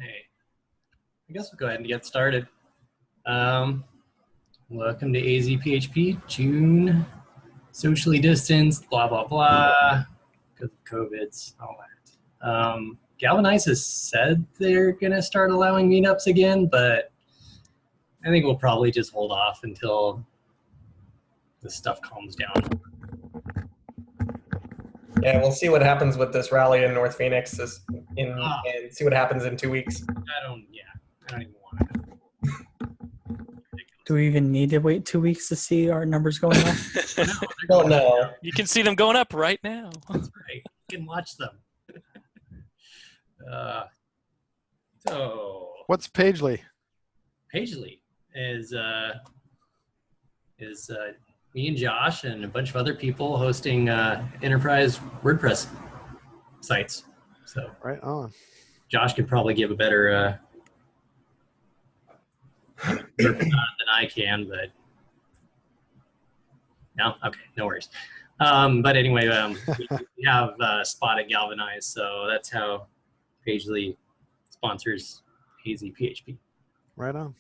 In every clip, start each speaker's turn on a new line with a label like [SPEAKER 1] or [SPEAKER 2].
[SPEAKER 1] Hey, I guess we'll go ahead and get started. Welcome to azPHP, June, socially distanced, blah, blah, blah, because of COVIDs, all that. Galvanize has said they're going to start allowing meetups again, but I think we'll probably just hold off until this stuff calms down.
[SPEAKER 2] Yeah, we'll see what happens with this rally in North Phoenix and see what happens in 2 weeks.
[SPEAKER 1] I don't even want to.
[SPEAKER 3] Do we even need to wait 2 weeks to see our numbers going up?
[SPEAKER 2] No.
[SPEAKER 4] You can see them going up right now.
[SPEAKER 1] That's right. You can watch them. So
[SPEAKER 5] what's Pagely?
[SPEAKER 1] Pagely is me and Josh and a bunch of other people hosting enterprise WordPress sites. So
[SPEAKER 5] right on.
[SPEAKER 1] Josh could probably give a better than I can, but no, okay, no worries. But anyway, we have Spot at Galvanize, so that's how Pagely sponsors azPHP.
[SPEAKER 5] Right on.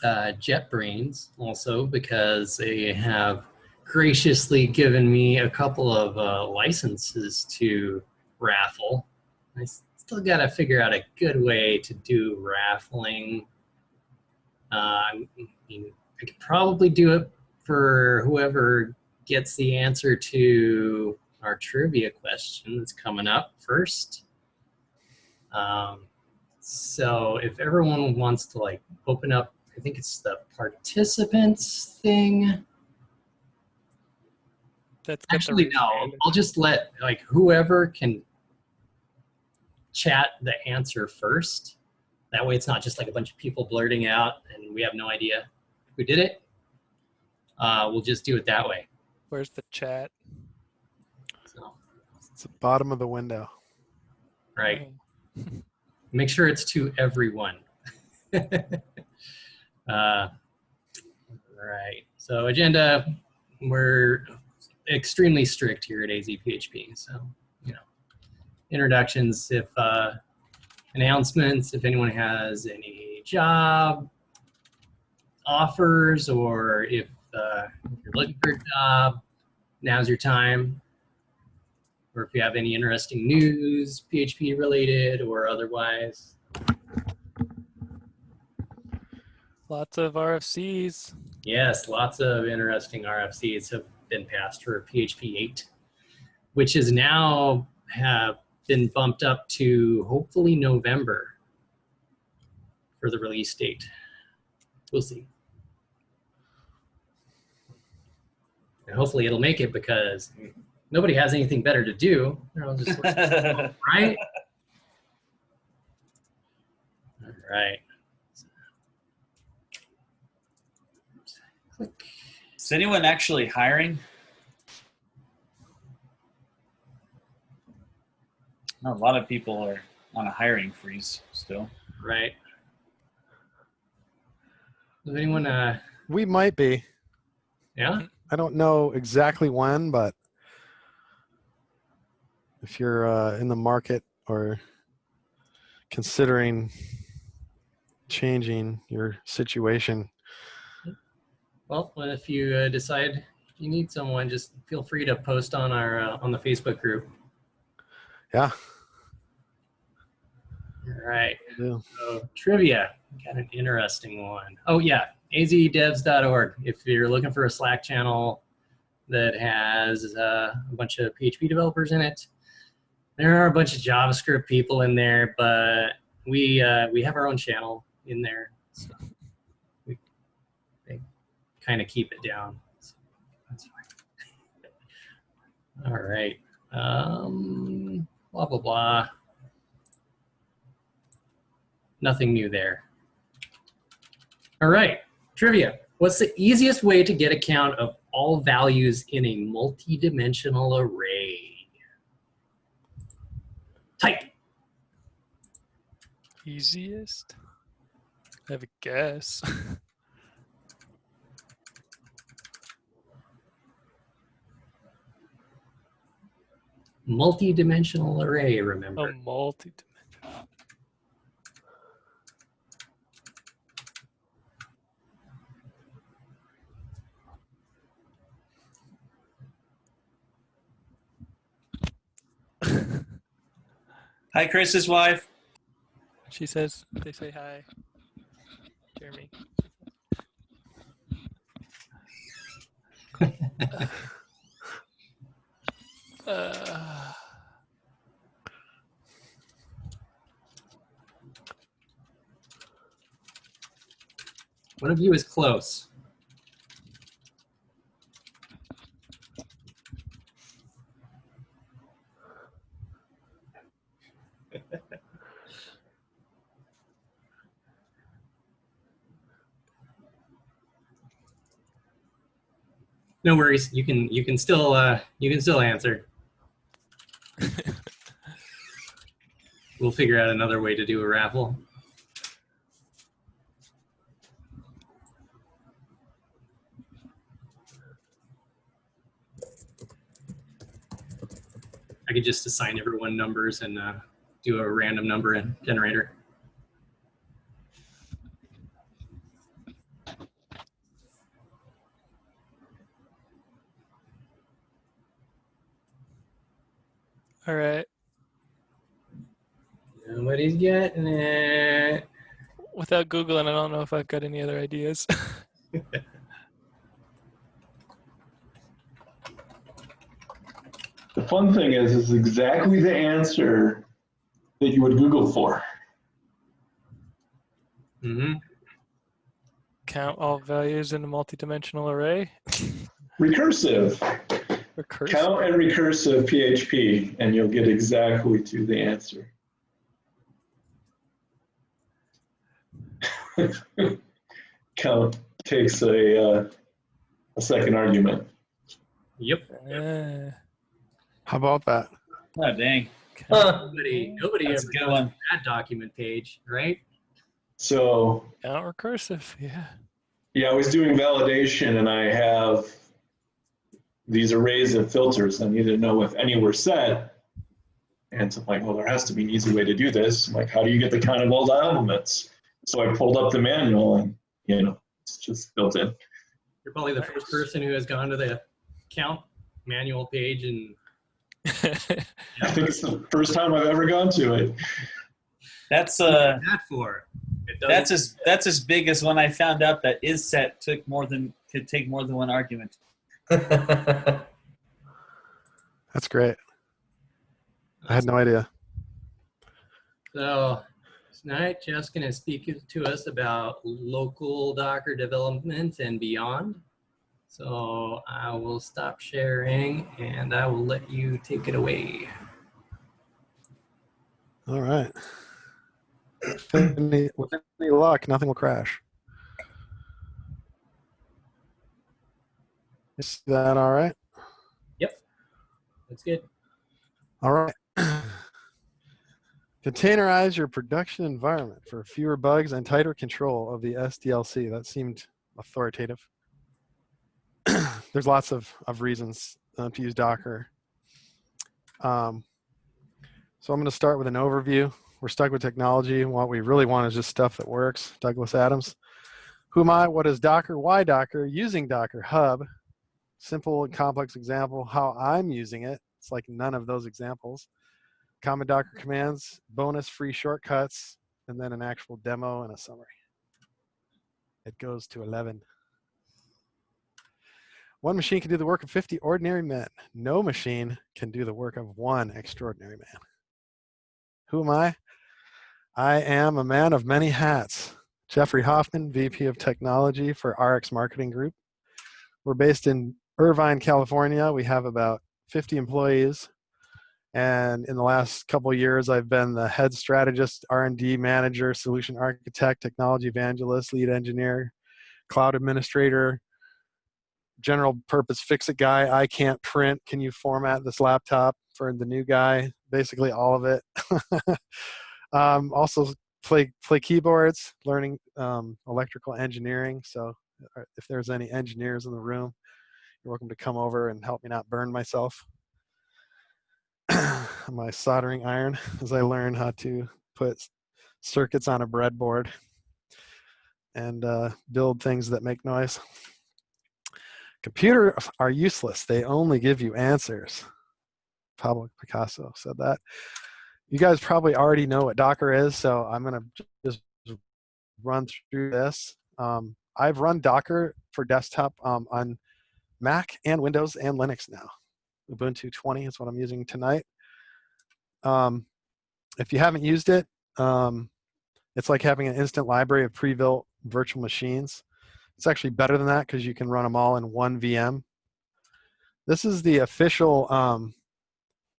[SPEAKER 1] JetBrains also, because they have graciously given me a couple of licenses to raffle. I still got to figure out a good way to do raffling. I could probably do it for whoever gets the answer to our trivia question that's coming up first. So if everyone wants to like open up, I think it's the participants thing.
[SPEAKER 4] That's
[SPEAKER 1] actually no. I'll just let like whoever can chat the answer first. That way, it's not just like a bunch of people blurting out and we have no idea who did it. We'll just do it that way.
[SPEAKER 4] Where's the chat?
[SPEAKER 1] So,
[SPEAKER 5] it's the bottom of the window.
[SPEAKER 1] Right. Make sure it's to everyone. Right. So agenda, we're extremely strict here at azPHP. So, introductions, if announcements, if anyone has any job offers, or if you're looking for a job, now's your time. Or if you have any interesting news, PHP related or otherwise.
[SPEAKER 4] Lots of RFCs.
[SPEAKER 1] Yes, lots of interesting RFCs have been passed for PHP 8, which is now have been bumped up to hopefully November for the release date. We'll see. And hopefully it'll make it because nobody has anything better to do. They'll just right? All right. Click.
[SPEAKER 6] Is anyone actually hiring? A lot of people are on a hiring freeze still.
[SPEAKER 1] Right. Does anyone
[SPEAKER 5] we might be.
[SPEAKER 1] Yeah?
[SPEAKER 5] I don't know exactly when, but if you're in the market or considering changing your situation.
[SPEAKER 1] Well, if you decide you need someone, just feel free to post on our on the Facebook group.
[SPEAKER 5] Yeah.
[SPEAKER 1] All right.
[SPEAKER 5] Yeah.
[SPEAKER 1] So trivia, got an interesting one. Oh yeah, azdevs.org. If you're looking for a Slack channel that has a bunch of PHP developers in it, there are a bunch of JavaScript people in there, but we have our own channel in there, so they kind of keep it down. So that's fine. All right. Blah blah blah. Nothing new there. All right, trivia. What's the easiest way to get a count of all values in a multi-dimensional array? Type.
[SPEAKER 4] Easiest? I have a guess.
[SPEAKER 1] Multi-dimensional array, remember.
[SPEAKER 4] A multi-dimensional.
[SPEAKER 6] Hi, Chris's wife.
[SPEAKER 4] She says, they say hi. Jeremy. Uh,
[SPEAKER 1] One of you is close. No worries. You can still answer. We'll figure out another way to do a raffle. I could just assign everyone numbers and do a random number generator.
[SPEAKER 4] all right.
[SPEAKER 1] Nobody's getting it.
[SPEAKER 4] Without Googling, I don't know if I've got any other ideas.
[SPEAKER 7] The fun thing is, it's exactly the answer that you would Google for.
[SPEAKER 1] Mm-hmm.
[SPEAKER 4] Count all values in a multidimensional array.
[SPEAKER 7] Recursive.
[SPEAKER 4] Recursive.
[SPEAKER 7] Count and recursive PHP, and you'll get exactly to the answer. Count takes a second argument.
[SPEAKER 1] Yep.
[SPEAKER 5] How about that?
[SPEAKER 6] Oh, dang.
[SPEAKER 1] Nobody
[SPEAKER 6] That's
[SPEAKER 1] ever
[SPEAKER 6] a good
[SPEAKER 1] goes
[SPEAKER 6] one.
[SPEAKER 1] to that document page, right?
[SPEAKER 7] So
[SPEAKER 4] Count recursive, yeah.
[SPEAKER 7] yeah, I was doing validation, and I have these arrays of filters. I needed to know if any were set. And so I'm like, well, there has to be an easy way to do this. I'm like, how do you get the count of all the elements? So I pulled up the manual, and it's just built in.
[SPEAKER 1] You're probably the first person who has gone to the count manual page and
[SPEAKER 7] I think it's the first time I've ever gone to it.
[SPEAKER 6] That's
[SPEAKER 1] that for. It doesn't-
[SPEAKER 6] that's as big as when I found out that isset could take more than one argument.
[SPEAKER 5] That's great. I had no idea.
[SPEAKER 1] So tonight, Jeff's going to speak to us about local Docker development and beyond. So I will stop sharing and I will let you take it away.
[SPEAKER 5] All right. With any luck, nothing will crash. Is that all right?
[SPEAKER 1] Yep, that's good.
[SPEAKER 5] All right. Containerize your production environment for fewer bugs and tighter control of the SDLC. That seemed authoritative. There's lots of reasons to use Docker. So I'm going to start with an overview. We're stuck with technology, and what we really want is just stuff that works. Douglas Adams. Who am I? What is Docker? Why Docker? Using Docker Hub. Simple and complex example. How I'm using it. It's like none of those examples. Common Docker commands, bonus free shortcuts, and then an actual demo and a summary. It goes to 11. One machine can do the work of 50 ordinary men. No machine can do the work of one extraordinary man. Who am I? I am a man of many hats. Geoffrey Hoffman, VP of Technology for RX Marketing Group. We're based in Irvine, California. We have about 50 employees. And in the last couple of years, I've been the head strategist, R&D manager, solution architect, technology evangelist, lead engineer, cloud administrator, general purpose fix-it guy. I can't print. Can you format this laptop for the new guy? Basically all of it. Also play keyboards, learning electrical engineering. So if there's any engineers in the room, you're welcome to come over and help me not burn myself. My soldering iron as I learn how to put circuits on a breadboard and build things that make noise. Computers are useless. They only give you answers. Pablo Picasso said that. You guys probably already know what Docker is, so I'm going to just run through this. I've run Docker for desktop on Mac and Windows and Linux now. Ubuntu 20 is what I'm using tonight. If you haven't used it, it's like having an instant library of pre-built virtual machines. It's actually better than that because you can run them all in one VM. This is the official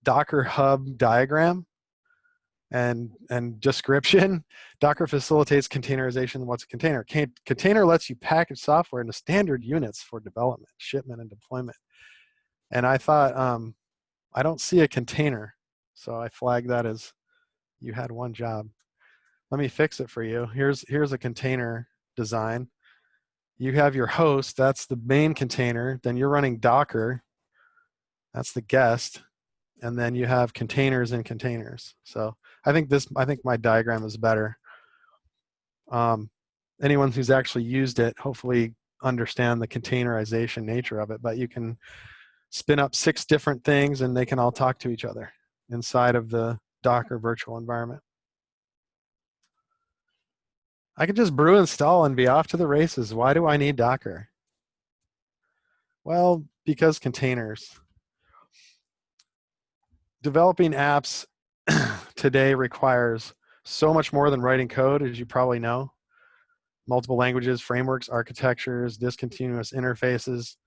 [SPEAKER 5] Docker Hub diagram and description. Docker facilitates containerization. What's a container? Container lets you package software into standard units for development, shipment, and deployment. And I thought, I don't see a container, so I flagged that as you had one job. Let me fix it for you. Here's a container design. You have your host, that's the main container. Then you're running Docker, that's the guest. And then you have containers and containers. So I think my diagram is better. Anyone who's actually used it, hopefully understand the containerization nature of it, but you can spin up 6 different things and they can all talk to each other inside of the Docker virtual environment. I could just brew install and be off to the races. Why do I need Docker? Well, because containers. Developing apps today requires so much more than writing code, as you probably know. Multiple languages, frameworks, architectures, discontinuous interfaces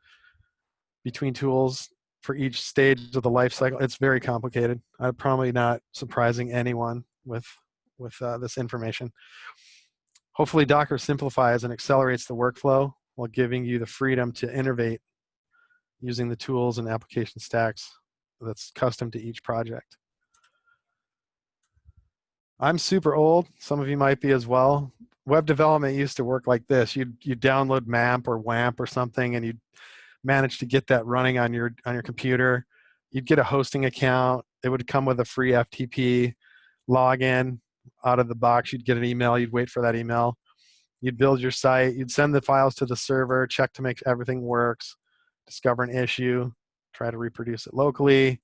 [SPEAKER 5] between tools for each stage of the life cycle. It's very complicated. I'm probably not surprising anyone with this information. Hopefully Docker simplifies and accelerates the workflow while giving you the freedom to innovate using the tools and application stacks that's custom to each project. I'm super old. Some of you might be as well. Web development used to work like this. You'd download MAMP or WAMP or something, and you'd manage to get that running on your computer. You'd get a hosting account. It would come with a free FTP login out of the box. You'd get an email. You'd wait for that email. You'd build your site. You'd send the files to the server, check to make everything works, discover an issue, try to reproduce it locally,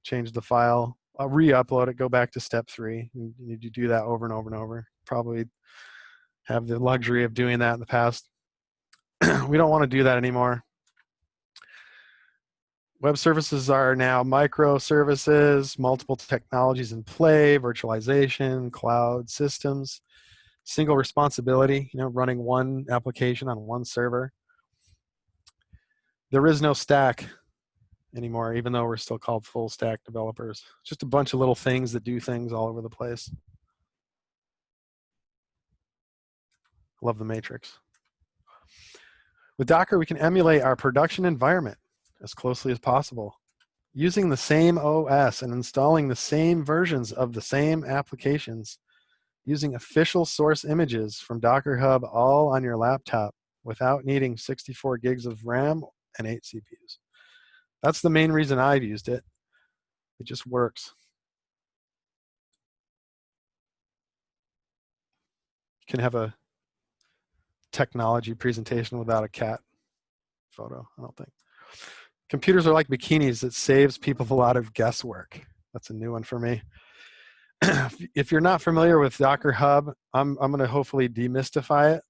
[SPEAKER 5] change the file, re-upload it, go back to step 3. You do that over and over and over. Probably have the luxury of doing that in the past. We don't want to do that anymore. Web services are now microservices, multiple technologies in play, virtualization, cloud systems, single responsibility, running one application on one server. There is no stack anymore, even though we're still called full stack developers. Just a bunch of little things that do things all over the place. Love the matrix. With Docker, we can emulate our production environment as closely as possible, using the same OS and installing the same versions of the same applications, using official source images from Docker Hub all on your laptop without needing 64 gigs of RAM and 8 CPUs. That's the main reason I've used it. It just works. You can have a technology presentation without a cat photo, I don't think. Computers are like bikinis. It saves people a lot of guesswork. That's a new one for me. If you're not familiar with Docker Hub, I'm going to hopefully demystify it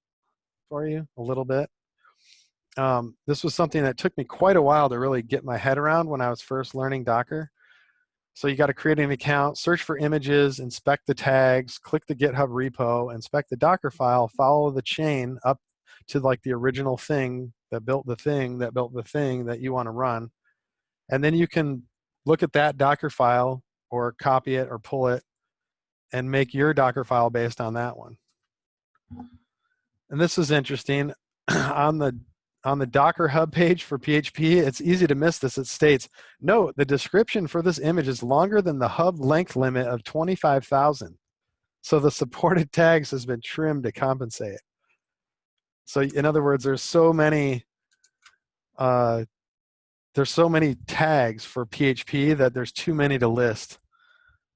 [SPEAKER 5] for you a little bit. This was something that took me quite a while to really get my head around when I was first learning Docker. So you got to create an account, search for images, inspect the tags, click the GitHub repo, inspect the Docker file, follow the chain up to like the original thing that built the thing that built the thing that you want to run. And then you can look at that Docker file or copy it or pull it and make your Docker file based on that one. And this is interesting. On the Docker Hub page for PHP, it's easy to miss this. It states, note, the description for this image is longer than the hub length limit of 25,000. So the supported tags has been trimmed to compensate. So in other words, there's so many tags for PHP that there's too many to list.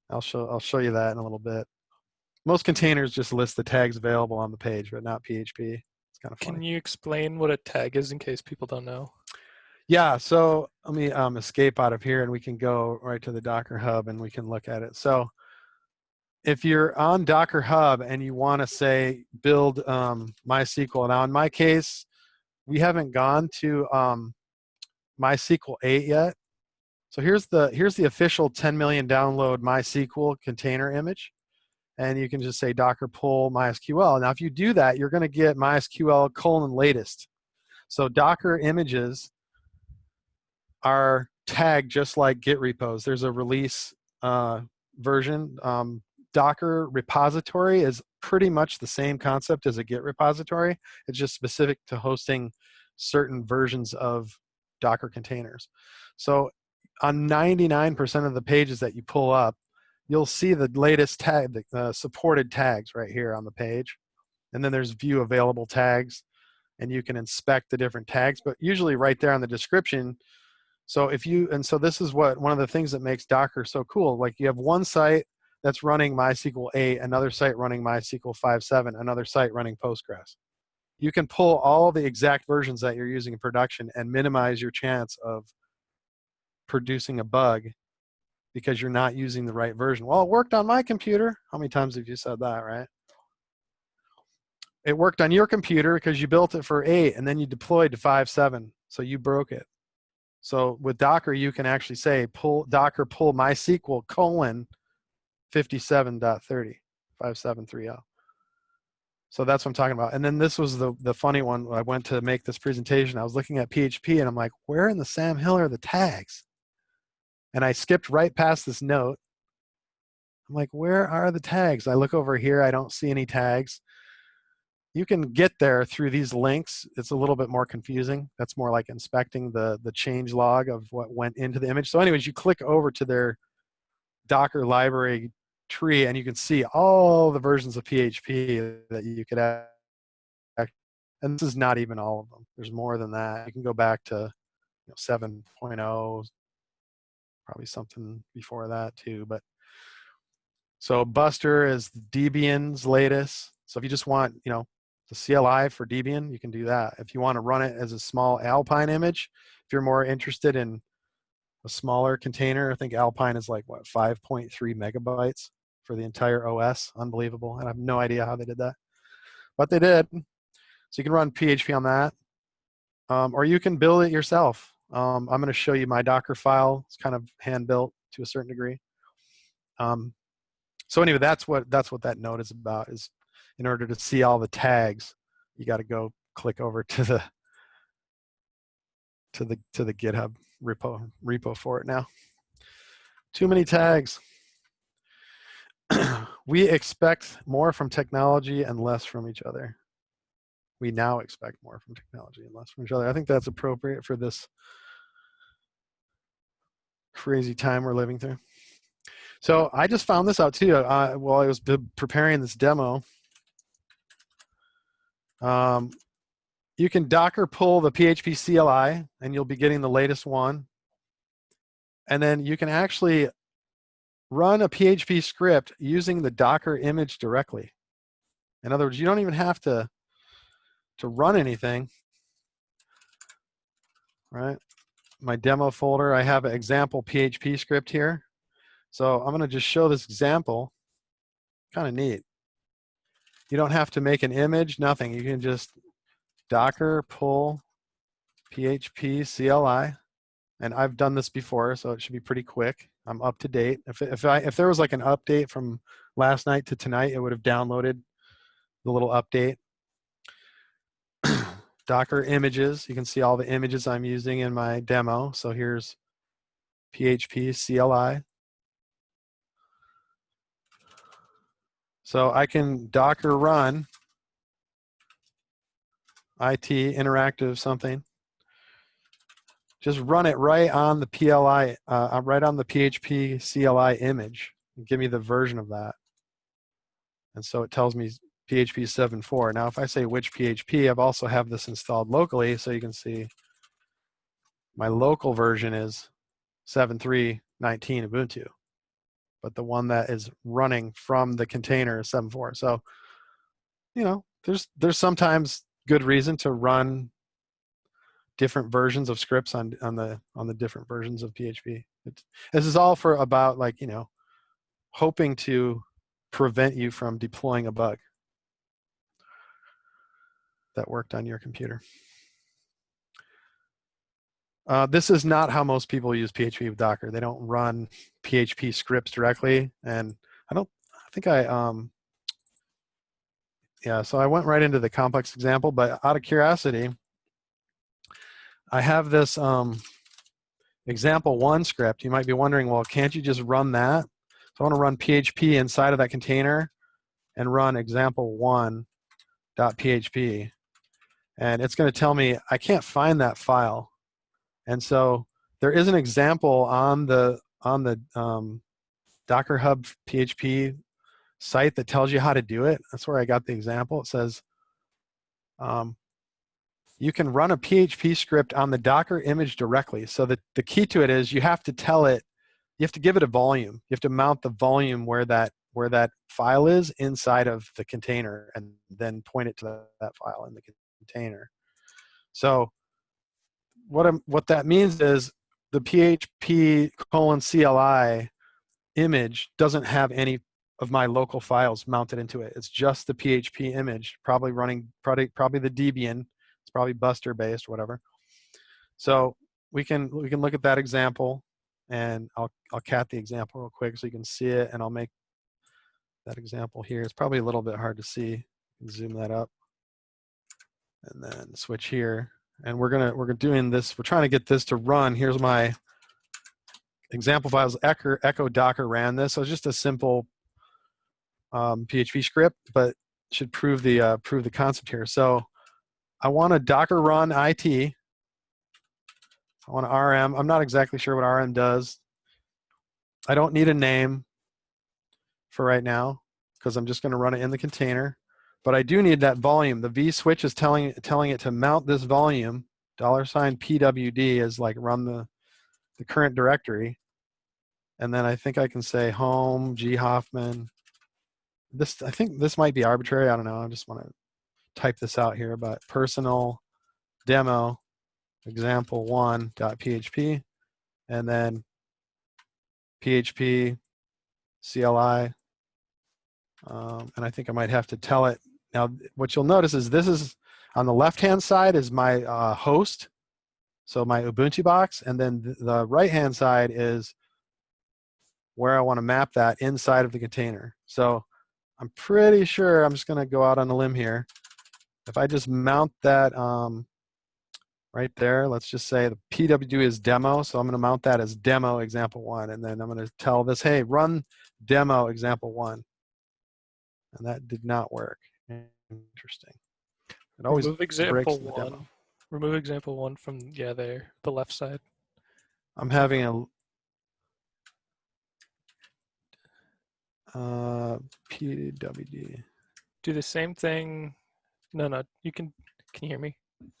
[SPEAKER 5] I'll show you that in a little bit. Most containers just list the tags available on the page, but not PHP. It's kind of funny.
[SPEAKER 4] Can you explain what a tag is in case people don't know?
[SPEAKER 5] Yeah, so let me escape out of here and we can go right to the Docker Hub and we can look at it. So if you're on Docker Hub and you want to say build MySQL, now in my case, we haven't gone to MySQL 8 yet. So here's the official 10 million download MySQL container image, and you can just say Docker pull MySQL. Now, if you do that, you're going to get MySQL : latest. So Docker images are tagged just like Git repos. There's a release version. Docker repository is pretty much the same concept as a Git repository. It's just specific to hosting certain versions of Docker containers. So on 99% of the pages that you pull up, you'll see the latest tag, the supported tags right here on the page. And then there's view available tags, and you can inspect the different tags, but usually right there on the description. So so this is one of the things that makes Docker so cool. Like you have one site that's running MySQL 8, another site running MySQL 5.7, another site running Postgres. You can pull all the exact versions that you're using in production and minimize your chance of producing a bug because you're not using the right version. Well, it worked on my computer. How many times have you said that, right? It worked on your computer because you built it for 8 and then you deployed to 5.7, so you broke it. So with Docker, you can actually say Docker pull MySQL : 57.30, 5730. So that's what I'm talking about. And then this was the funny one. I went to make this presentation. I was looking at PHP and I'm like, where in the Sam Hill are the tags? And I skipped right past this note. I'm like, where are the tags? I look over here. I don't see any tags. You can get there through these links. It's a little bit more confusing. That's more like inspecting the change log of what went into the image. So anyways, you click over to their Docker library tree and you can see all the versions of PHP that you could add. And this is not even all of them. There's more than that. You can go back to 7.0, probably something before that too. But so Buster is Debian's latest. So if you just want, the CLI for Debian, you can do that. If you want to run it as a small Alpine image, if you're more interested in a smaller container, I think Alpine is like, 5.3 megabytes for the entire OS. Unbelievable. And I have no idea how they did that. But they did. So you can run PHP on that. Or you can build it yourself. I'm going to show you my Docker file. It's kind of hand-built to a certain degree. So anyway, that's what that note is about. Is in order to see all the tags, you got to go click over to the GitHub repo for it now. Too many tags. We expect more from technology and less from each other. We now expect more from technology and less from each other. I think that's appropriate for this crazy time we're living through. So I just found this out too while I was preparing this demo. You can Docker pull the PHP CLI and you'll be getting the latest one. And then you can actually run a PHP script using the Docker image directly. In other words, you don't even have to run anything, right? My demo folder, I have an example PHP script here. So I'm going to just show this example. Kind of neat. You don't have to make an image, nothing. You can just Docker pull PHP CLI. And I've done this before, so it should be pretty quick. I'm up to date. If there was like an update from last night to tonight, it would have downloaded the little update. Docker images. You can see all the images I'm using in my demo. So here's PHP CLI. So I can Docker run IT interactive something. Just run it right on the PLI, right on the PHP CLI image, and give me the version of that. And so it tells me PHP 7.4. Now, if I say which PHP, I've also have this installed locally, so you can see my local version is 7.3.19 Ubuntu, but the one that is running from the container is 7.4. So, there's sometimes good reason to run different versions of scripts on the different versions of PHP. This is all for about hoping to prevent you from deploying a bug that worked on your computer. This is not how most people use PHP with Docker. They don't run PHP scripts directly, and I think yeah, so I went right into the complex example, but out of curiosity, I have this example 1 script. You might be wondering, well, can't you just run that? So I want to run PHP inside of that container and run example1.php. And it's going to tell me I can't find that file. And so there is an example on the Docker Hub PHP site that tells you how to do it. That's where I got the example. It says you can run a PHP script on the Docker image directly. So the key to it is you have to tell it, you have to give it a volume. You have to mount the volume where that file is inside of the container, and then point it to that file in the container. So what that means is the PHP:/CLI image doesn't have any of my local files mounted into it. It's just the PHP image, probably running probably the Debian. It's probably Buster based, whatever. So we can look at that example, and I'll cat the example real quick so you can see it, and I'll make that example here. It's probably a little bit hard to see. Zoom that up, and then switch here. And we're doing this. We're trying to get this to run. Here's my example files. Echo Docker ran this. So it's just a simple PHP script, but should prove the concept here. So I want a Docker run IT. I want an RM. I'm not exactly sure what RM does. I don't need a name for right now because I'm just going to run it in the container. But I do need that volume. The V switch is telling it to mount this volume. $PWD is like run the current directory. And then I think I can say home G Hoffman. I think this might be arbitrary. I don't know. I just want to type this out here. But personal demo example1.php, and then PHP CLI. And I think I might have to tell it. Now, what you'll notice is this is on the left-hand side is my host, so my Ubuntu box, and then the right-hand side is where I want to map that inside of the container. So I'm pretty sure, I'm just going to go out on a limb here. If I just mount that right there, let's just say the PWD is demo, so I'm going to mount that as demo example1, and then I'm going to tell this, hey, run demo example1. And that did not work. Interesting. It always
[SPEAKER 4] Remove
[SPEAKER 5] breaks
[SPEAKER 4] example
[SPEAKER 5] the
[SPEAKER 4] one.
[SPEAKER 5] demo.
[SPEAKER 4] Remove example 1 from there, the left side.
[SPEAKER 5] I'm having a PWD.
[SPEAKER 4] Do the same thing. No, you can you hear me?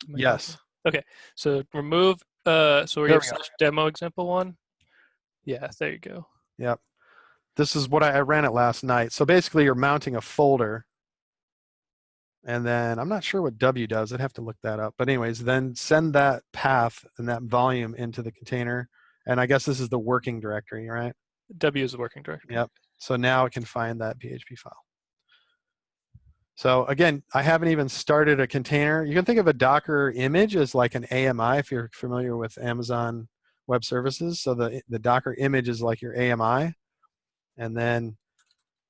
[SPEAKER 4] Am I
[SPEAKER 5] Yes.
[SPEAKER 4] talking? Okay, so remove, so where you have /demo example1. Yeah, there you go.
[SPEAKER 5] Yep. This is what I ran it last night. So basically you're mounting a folder, and then I'm not sure what W does. I'd have to look that up. But anyways, then send that path and that volume into the container. And I guess this is the working directory, right?
[SPEAKER 4] W is the working directory.
[SPEAKER 5] Yep. So now it can find that PHP file. So again, I haven't even started a container. You can think of a Docker image as like an AMI if you're familiar with Amazon Web Services. So the Docker image is like your AMI. And then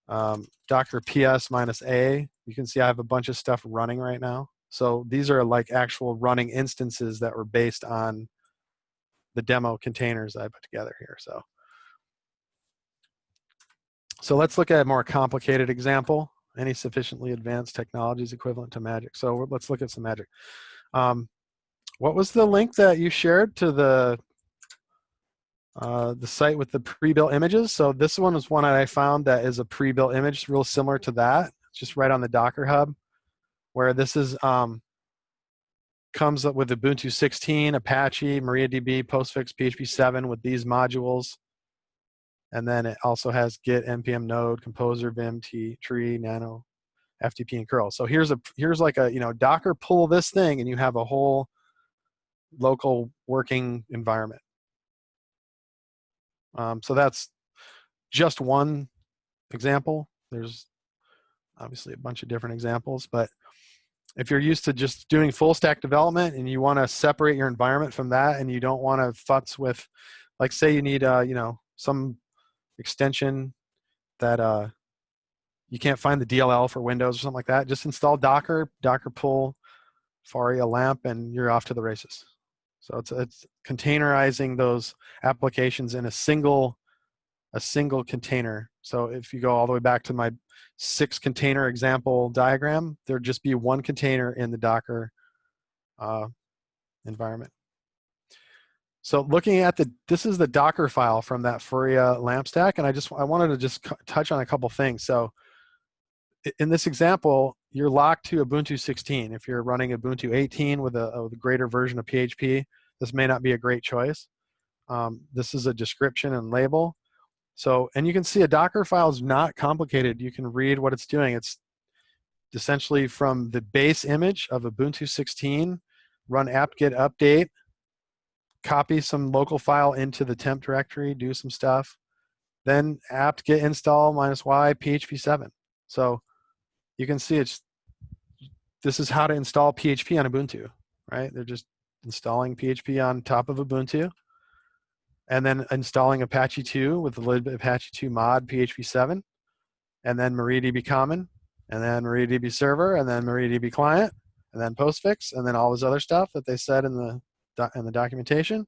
[SPEAKER 5] Docker PS -A, you can see I have a bunch of stuff running right now. So these are like actual running instances that were based on the demo containers I put together here. So let's look at a more complicated example. Any sufficiently advanced technology is equivalent to magic. So let's look at some magic. What was the link that you shared to the site with the pre-built images? So this one is one that I found that is a pre-built image, real similar to that. It's just right on the Docker Hub, where this is comes up with Ubuntu 16, Apache, MariaDB, Postfix, PHP 7 with these modules. And then it also has Git, npm node, Composer, Vim, tree, nano, FTP, and curl. So here's like a Docker pull this thing, and you have a whole local working environment. So that's just one example. There's obviously a bunch of different examples, but if you're used to just doing full stack development and you want to separate your environment from that, and you don't want to futz with, like, say you need some extension that you can't find the DLL for Windows or something like that, just install Docker pull Faria LAMP, and you're off to the races. So it's containerizing those applications in a single container. So if you go all the way back to my 6 container example diagram, there'd just be one container in the Docker environment. So looking at this is the Docker file from that Faria LAMP stack, and I wanted to just touch on a couple things. So in this example, you're locked to Ubuntu 16. If you're running Ubuntu 18 with a greater version of PHP, this may not be a great choice. This is a description and label. So, and you can see a Docker file is not complicated. You can read what it's doing. It's essentially from the base image of Ubuntu 16, run apt-get update, copy some local file into the temp directory, do some stuff, then apt-get install -y PHP 7. So you can see this is how to install PHP on Ubuntu, right? They're just installing PHP on top of Ubuntu, and then installing Apache 2 with the lib Apache 2 mod PHP 7, and then MariaDB common, and then MariaDB server, and then MariaDB client, and then postfix, and then all this other stuff that they said in the documentation.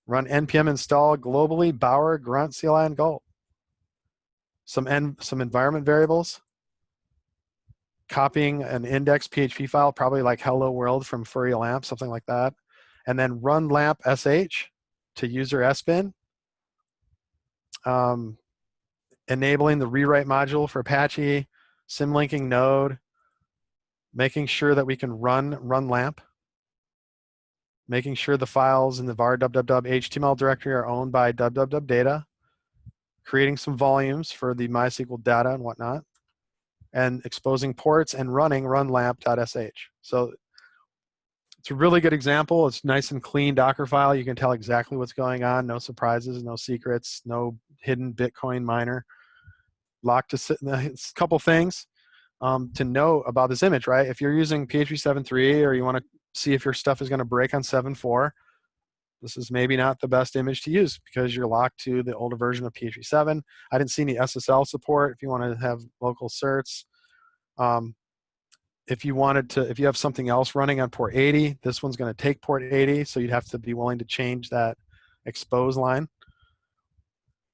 [SPEAKER 5] Run npm install globally bower grunt CLI and gulp. Some environment variables. Copying an index PHP file, probably like hello world from Faria LAMP, something like that. And then run lamp sh to user sbin. Enabling the rewrite module for Apache, symlinking node, making sure that we can run lamp, making sure the files in the var www HTML directory are owned by www data, creating some volumes for the MySQL data and whatnot, and exposing ports and running runlamp.sh. So it's a really good example. It's nice and clean Docker file. You can tell exactly what's going on. No surprises, no secrets, no hidden Bitcoin miner. Locked to a couple things to know about this image, right? If you're using PHP 7.3 or you want to see if your stuff is going to break on 7.4, this is maybe not the best image to use because you're locked to the older version of PHP 7. I didn't see any SSL support if you want to have local certs. If you have something else running on port 80, this one's going to take port 80, so you'd have to be willing to change that expose line.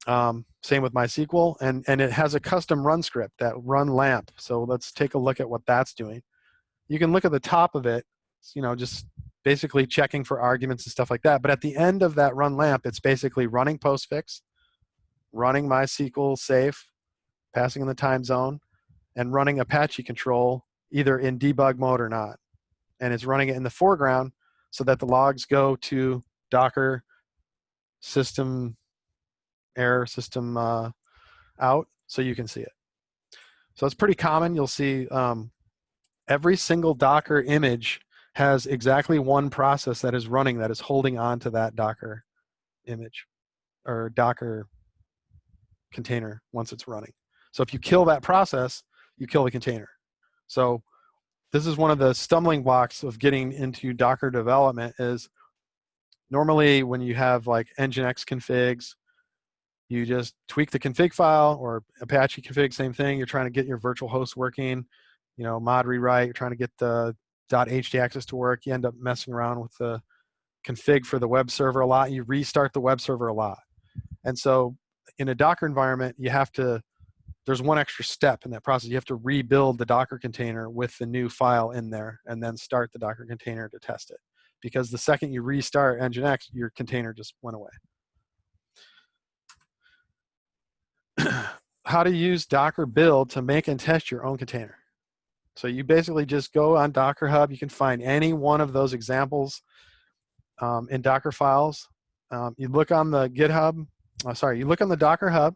[SPEAKER 5] Same with MySQL, and it has a custom run script, that run lamp. So let's take a look at what that's doing. You can look at the top of it, just basically checking for arguments and stuff like that. But at the end of that run lamp, it's basically running postfix, running MySQL safe, passing in the time zone, and running Apache control either in debug mode or not. And it's running it in the foreground so that the logs go to Docker system error system out so you can see it. So it's pretty common. You'll see every single Docker image has exactly one process that is running that is holding on to that Docker image or Docker container once it's running. So if you kill that process, you kill the container. So this is one of the stumbling blocks of getting into Docker development is normally when you have like Nginx configs, you just tweak the config file, or Apache config, same thing. You're trying to get your virtual host working, mod rewrite, you're trying to get the .htaccess to work. You end up messing around with the config for the web server a lot. You restart the web server a lot. And so in a Docker environment, there's one extra step in that process. You have to rebuild the Docker container with the new file in there and then start the Docker container to test it. Because the second you restart Nginx, your container just went away. How to use Docker build to make and test your own container. So you basically just go on Docker Hub. You can find any one of those examples in Docker files. You look on the you look on the Docker Hub,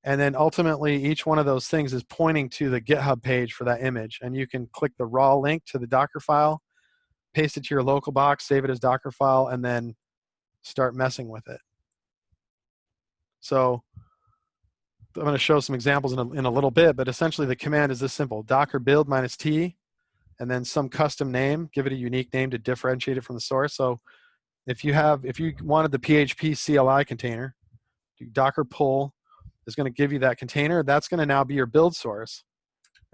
[SPEAKER 5] and then ultimately each one of those things is pointing to the GitHub page for that image. And you can click the raw link to the Docker file, paste it to your local box, save it as Docker file, and then start messing with it. So going to show some examples in a little bit, but essentially the command is this simple: docker build -t, and then some custom name. Give it a unique name to differentiate it from the source. So if you wanted the PHP CLI container, docker pull is going to give you that container. That's going to now be your build source.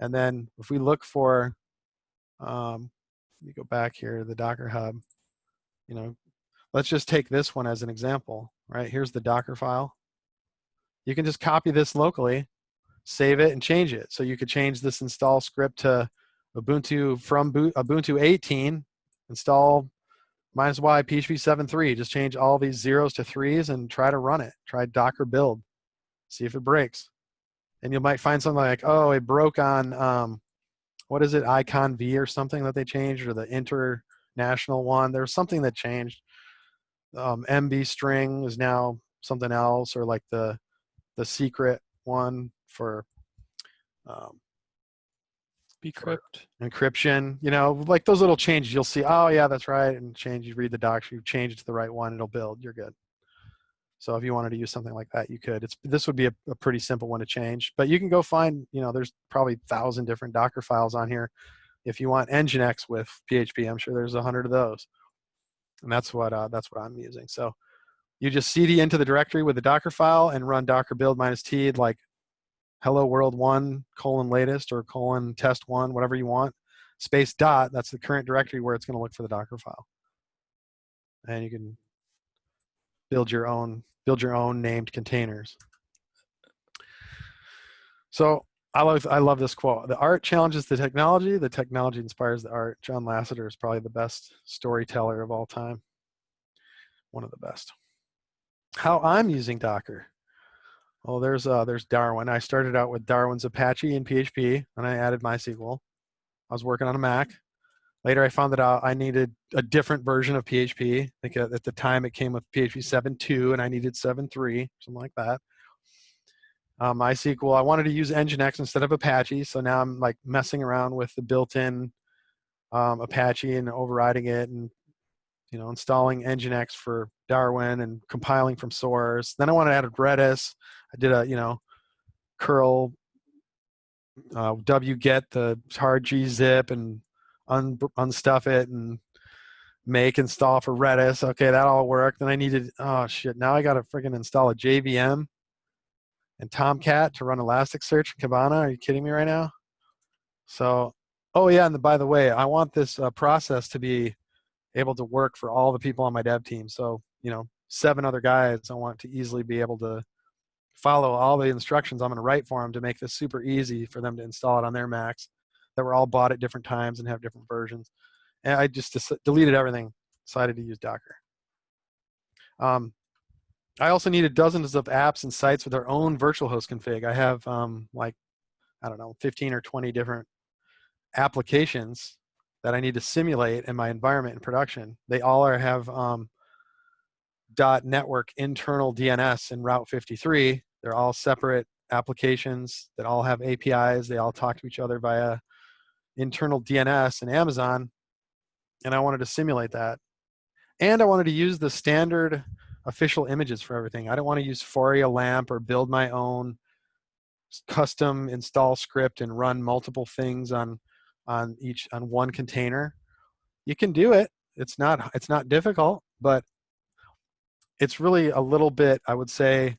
[SPEAKER 5] And then if we look for, let me go back here to the Docker Hub. Let's just take this one as an example, right? Here's the Docker file. You can just copy this locally, save it, and change it. So you could change this install script to Ubuntu from Ubuntu 18, install -y PHP 7.3. Just change all these 0s to 3s and try to run it. Try Docker build. See if it breaks. And you might find something like, oh, it broke on, what is it, Icon V or something that they changed, or the international one. There was something that changed. MB string is now something else, or like the secret one for
[SPEAKER 4] Bcrypt.
[SPEAKER 5] Encryption. Like those little changes, you'll see, oh yeah, that's right, and change, you read the docs, you change it to the right one, it'll build, you're good. So if you wanted to use something like that, you could. This would be a pretty simple one to change, but you can go find, there's probably 1,000 different Docker files on here. If you want Nginx with PHP, I'm sure there's 100 of those, and that's what I'm using. So you just cd into the directory with the Docker file and run docker build -t, like hello world 1 : latest or test 1, whatever you want, space dot. That's the current directory where it's going to look for the Docker file, and you can build your own named containers. So I love this quote: "The art challenges the technology inspires the art." John Lasseter is probably the best storyteller of all time. One of the best. How I'm using Docker. Well, there's Darwin. I started out with Darwin's Apache and PHP, and I added MySQL. I was working on a Mac. Later, I found that I needed a different version of PHP. I think at the time it came with PHP 7.2, and I needed 7.3, something like that. MySQL, I wanted to use Nginx instead of Apache, so now I'm like messing around with the built-in Apache and overriding it, and installing Nginx for Darwin and compiling from source. Then I wanted to add Redis. I did a curl wget the hard gzip and unstuff it and make install for Redis. Okay, that all worked. Then I needed, oh shit, now I got to freaking install a JVM and Tomcat to run Elasticsearch and Kibana. Are you kidding me right now? So, oh yeah, and by the way, I want this process to be able to work for all the people on my dev team. So, 7 other guys, I want to easily be able to follow all the instructions I'm going to write for them to make this super easy for them to install it on their Macs that were all bought at different times and have different versions. And I just deleted everything, decided to use Docker. I also needed dozens of apps and sites with their own virtual host config. I have 15 or 20 different applications that I need to simulate in my environment in production. They all have .network internal DNS and Route 53. They're all separate applications that all have APIs. They all talk to each other via internal DNS and Amazon. And I wanted to simulate that. And I wanted to use the standard official images for everything. I don't want to use Foria LAMP or build my own custom install script and run multiple things on one container. You can do it. It's not difficult, but it's really a little bit, I would say,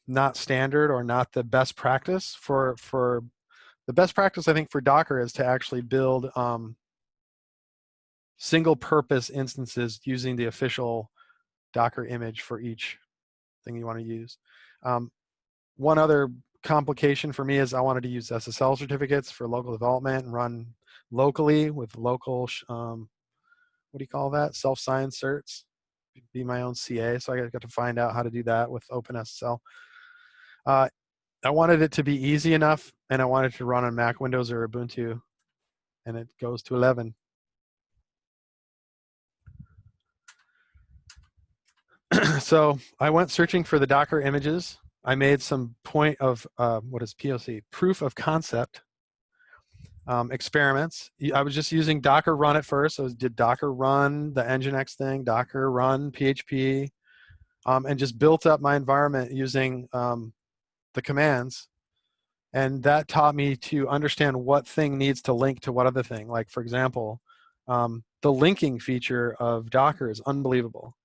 [SPEAKER 5] not standard or not the best practice. For the best practice, I think, for Docker is to actually build single purpose instances using the official Docker image for each thing you want to use. One other complication for me is I wanted to use SSL certificates for local development and run locally with local, what do you call that? Self-signed certs, be my own CA. So I got to find out how to do that with OpenSSL. I wanted it to be easy enough, and I wanted to run on Mac, Windows, or Ubuntu, and it goes to 11. So I went searching for the Docker images. I made some point of, what is POC? Proof of concept experiments. I was just using Docker run at first. So I did Docker run the Nginx thing, Docker run PHP, and just built up my environment using the commands. And that taught me to understand what thing needs to link to what other thing. Like, for example, the linking feature of Docker is unbelievable.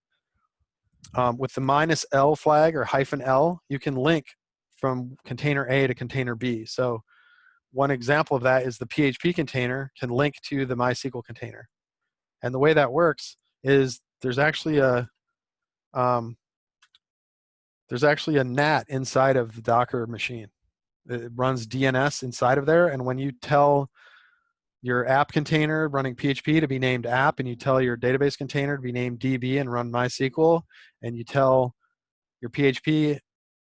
[SPEAKER 5] With the -L flag or -L, you can link from container A to container B. So one example of that is the PHP container can link to the MySQL container. And the way that works is there's actually a NAT inside of the Docker machine. It runs DNS inside of there, and when you tell your app container running PHP to be named app, and you tell your database container to be named DB and run MySQL, and you tell your PHP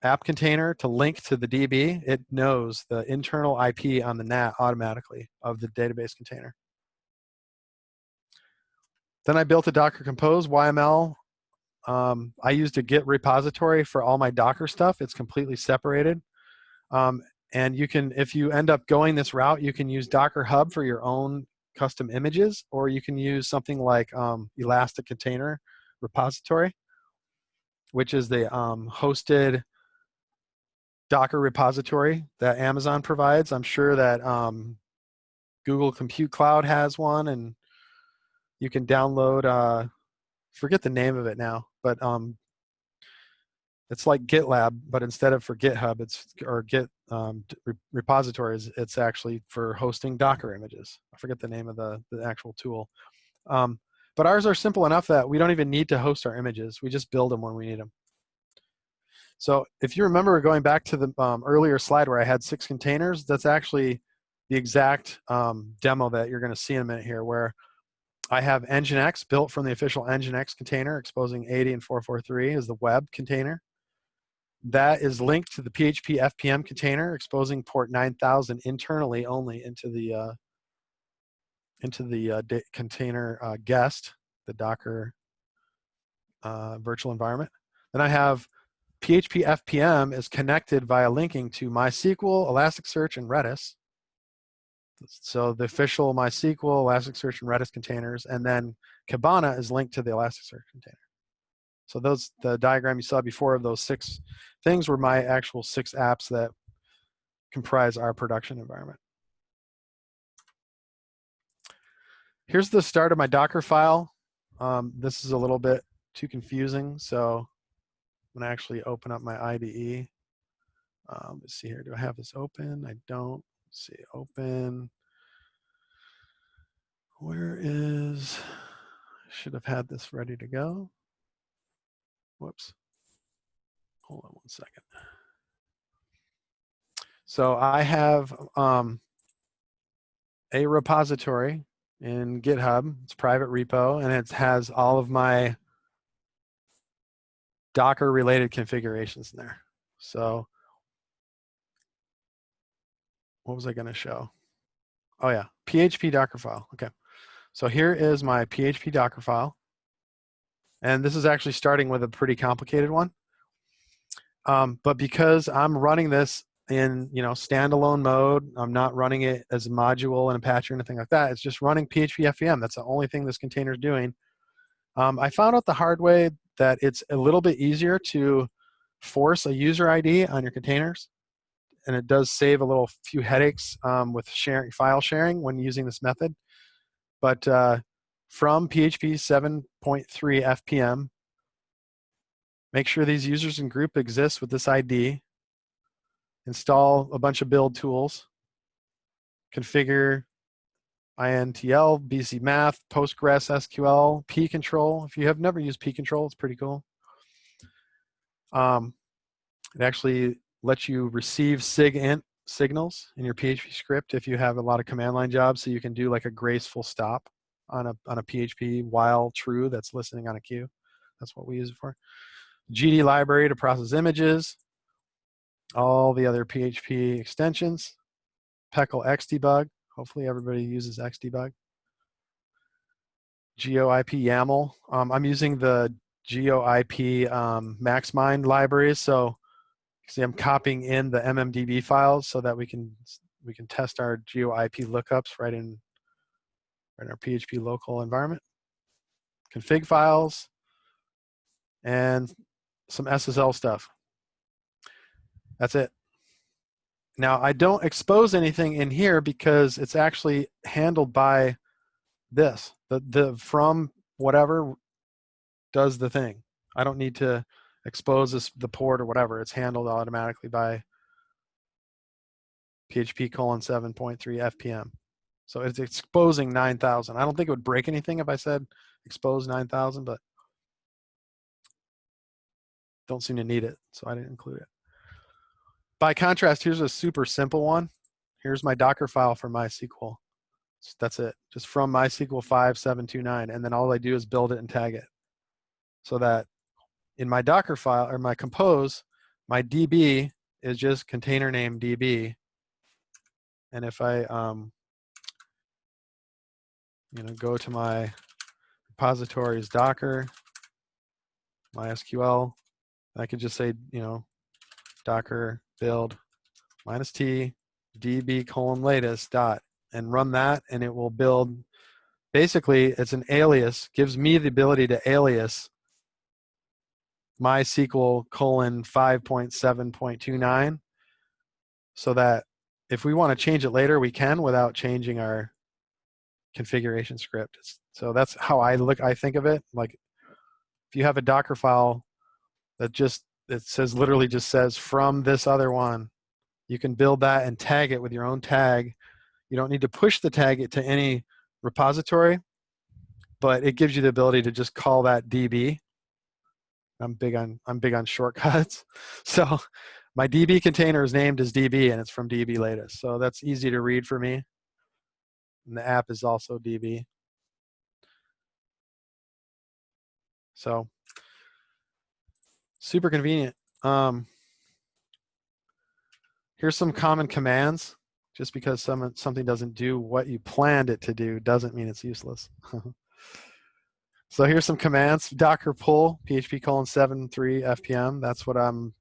[SPEAKER 5] app container to link to the DB, it knows the internal IP on the NAT automatically of the database container. Then I built a Docker Compose YML. I used a Git repository for all my Docker stuff. It's completely separated. And you can, if you end up going this route, you can use Docker Hub for your own custom images, or you can use something like Elastic Container Repository, which is the hosted Docker repository that Amazon provides. I'm sure that Google Compute Cloud has one, and you can download, forget the name of it now, but it's like GitLab, but instead of for GitHub, or Git repositories, it's actually for hosting Docker images. I forget the name of the actual tool. But ours are simple enough that we don't even need to host our images. We just build them when we need them. So if you remember going back to the earlier slide where I had 6 containers, that's actually the exact demo that you're going to see in a minute here, where I have Nginx built from the official Nginx container, exposing 80 and 443 as the web container. That is linked to the PHP FPM container, exposing port 9000 internally only into the container guest, the Docker virtual environment. Then I have PHP FPM is connected via linking to MySQL, Elasticsearch, and Redis. So the official MySQL, Elasticsearch, and Redis containers, and then Kibana is linked to the Elasticsearch container. So the diagram you saw before of those 6 things were my actual 6 apps that comprise our production environment. Here's the start of my Docker file. This is a little bit too confusing, so I'm going to actually open up my IDE. Let's see here. Do I have this open? I don't. Let's see. Open. Where is? I should have had this ready to go. Whoops. Hold on 1 second. So I have a repository in GitHub. It's private repo, and it has all of my Docker related configurations in there. So what was I going to show? Oh yeah, PHP Docker file. Okay. So here is my PHP Docker file. And this is actually starting with a pretty complicated one. But because I'm running this in standalone mode, I'm not running it as a module in Apache or anything like that. It's just running PHP FPM. That's the only thing this container is doing. I found out the hard way that it's a little bit easier to force a user ID on your containers. And it does save a few headaches with file sharing when using this method. But from PHP 7.3 FPM, make sure these users and group exist with this ID. Install a bunch of build tools. Configure INTL, BC Math, Postgres, SQL, pcontrol. If you have never used pcontrol, it's pretty cool. It actually lets you receive SIGINT signals in your PHP script if you have a lot of command line jobs, so you can do like a graceful stop on a PHP while true that's listening on a queue. That's what we use it for. GD library to process images. All the other PHP extensions. PECL xdebug. Hopefully everybody uses xdebug. GeoIP YAML. I'm using the GeoIP MaxMind libraries, so see I'm copying in the MMDB files so that we can test our GeoIP lookups right in our PHP local environment. Config files and some SSL stuff. That's it. Now I don't expose anything in here because it's actually handled by this. The from whatever does the thing. I don't need to expose the port or whatever. It's handled automatically by PHP 7.3 FPM. So it's exposing 9,000. I don't think it would break anything if I said expose 9,000, but don't seem to need it, so I didn't include it. By contrast, here's a super simple one. Here's my Docker file for MySQL. That's it, just from MySQL 5729, and then all I do is build it and tag it. So that in my Docker file, or my compose, my DB is just container name DB. And if I go to my repositories Docker, MySQL, I could just say, Docker build -t db latest dot and run that, and it will build. Basically, it's an alias, gives me the ability to alias MySQL 5.7.29, so that if we want to change it later, we can without changing our configuration script. So that's how I think of it. Like, if you have a Docker file that literally just says from this other one, you can build that and tag it with your own tag. You don't need to push the tag it to any repository, but it gives you the ability to just call that DB. I'm big on shortcuts. So my DB container is named as DB, and it's from DB latest. So that's easy to read for me. And the app is also DB. So super convenient. Here's some common commands. Just because something doesn't do what you planned it to do doesn't mean it's useless. So here's some commands. Docker pull PHP 7.3 FPM. That's what I'm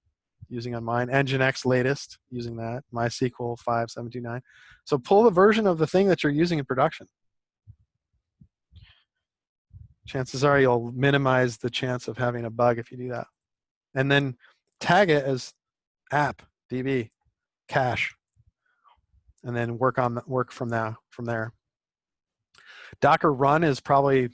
[SPEAKER 5] using on mine. Nginx latest, using that. MySQL 5.7.2.9. So pull the version of the thing that you're using in production. Chances are you'll minimize the chance of having a bug if you do that. And then tag it as app, DB, cache, and then work from there. Docker run is probably